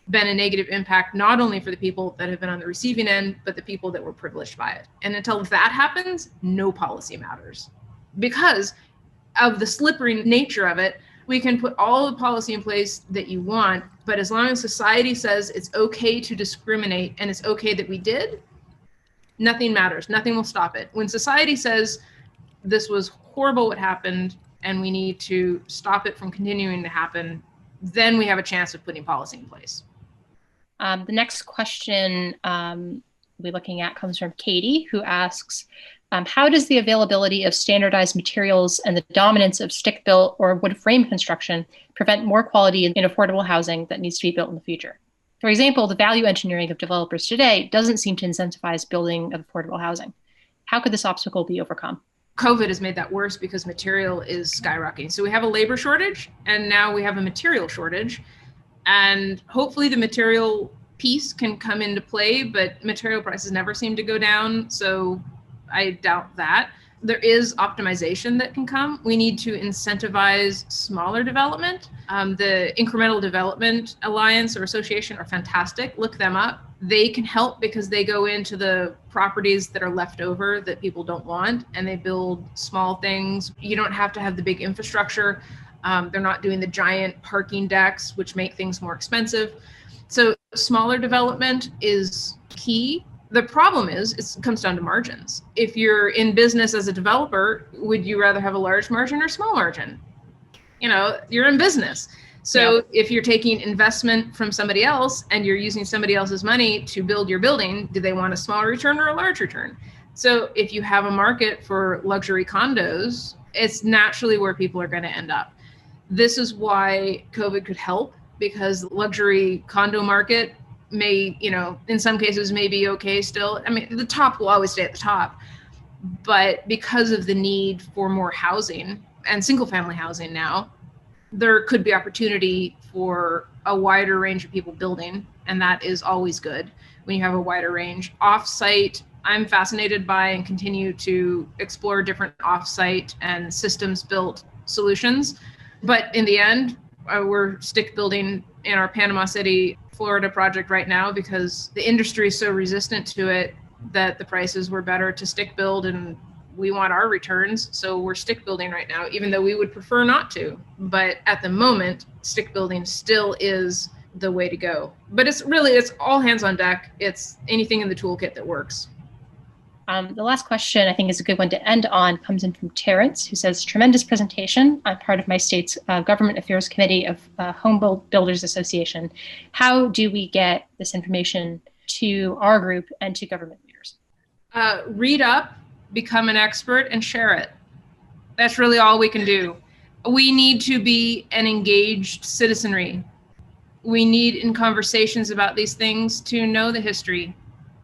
been a negative impact, not only for the people that have been on the receiving end, but the people that were privileged by it. And until that happens, no policy matters. Because of the slippery nature of it, we can put all the policy in place that you want, but as long as society says it's okay to discriminate and it's okay that we did, nothing matters. Nothing will stop it. When society says this was horrible what happened and we need to stop it from continuing to happen, then we have a chance of putting policy in place. The next question we'll be looking at comes from Katie, who asks, how does the availability of standardized materials and the dominance of stick-built or wood frame construction prevent more quality in affordable housing that needs to be built in the future? For example, the value engineering of developers today doesn't seem to incentivize building of affordable housing. How could this obstacle be overcome? COVID has made that worse because material is skyrocketing. So we have a labor shortage, and now we have a material shortage. And hopefully the material piece can come into play, but material prices never seem to go down. So I doubt that. There is optimization that can come. We need to incentivize smaller development. The Incremental Development Alliance or Association are fantastic. Look them up. They can help because they go into the properties that are left over that people don't want, and they build small things. You don't have to have the big infrastructure. They're not doing the giant parking decks, which make things more expensive. So smaller development is key. The problem is it comes down to margins. If you're in business as a developer, would you rather have a large margin or small margin? You know, you're in business. So if you're taking investment from somebody else and you're using somebody else's money to build your building, do they want a small return or a large return? So if you have a market for luxury condos, it's naturally where people are going to end up. This is why COVID could help, because luxury condo market may, you know, in some cases may be okay still. I mean, the top will always stay at the top, but because of the need for more housing and single family housing now, there could be opportunity for a wider range of people building, and that is always good when you have a wider range. Off-site, I'm fascinated by and continue to explore different off-site and systems-built solutions. But in the end, we're stick building in our Panama City, Florida project right now because the industry is so resistant to it that the prices were better to stick build, and we want our returns. So we're stick building right now, even though we would prefer not to. But at the moment, stick building still is the way to go. But it's all hands on deck. It's anything in the toolkit that works. The last question I think is a good one to end on comes in from Terrence, who says, tremendous presentation. I'm part of my state's Government Affairs Committee of Home Builders Association. How do we get this information to our group and to government leaders? Read up, become an expert, and share it. That's really all we can do. We need to be an engaged citizenry. We need, in conversations about these things, to know the history.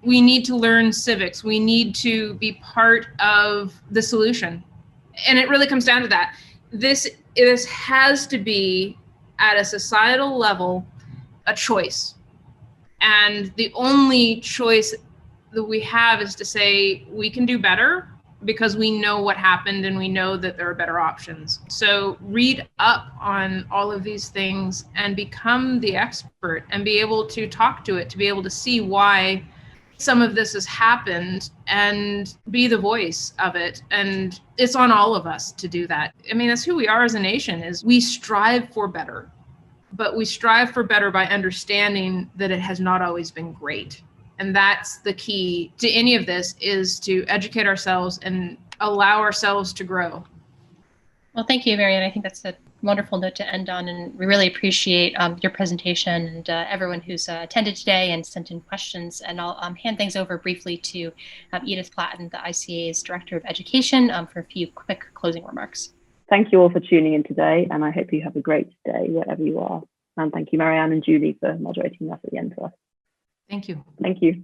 We need to learn civics. We need to be part of the solution. And it really comes down to that. This has to be, at a societal level, a choice. And the only choice that we have is to say we can do better because we know what happened and we know that there are better options. So read up on all of these things and become the expert and be able to talk to it, to be able to see why some of this has happened and be the voice of it. And it's on all of us to do that. I mean, that's who we are as a nation, is we strive for better, but we strive for better by understanding that it has not always been great. And that's the key to any of this, is to educate ourselves and allow ourselves to grow. Well, thank you, Marianne. I think that's a wonderful note to end on, and we really appreciate your presentation and everyone who's attended today and sent in questions. And I'll hand things over briefly to Edith Platten, the ICA's Director of Education, for a few quick closing remarks. Thank you all for tuning in today, and I hope you have a great day wherever you are. And thank you, Marianne and Julie, for moderating us at the end for us. Thank you. Thank you.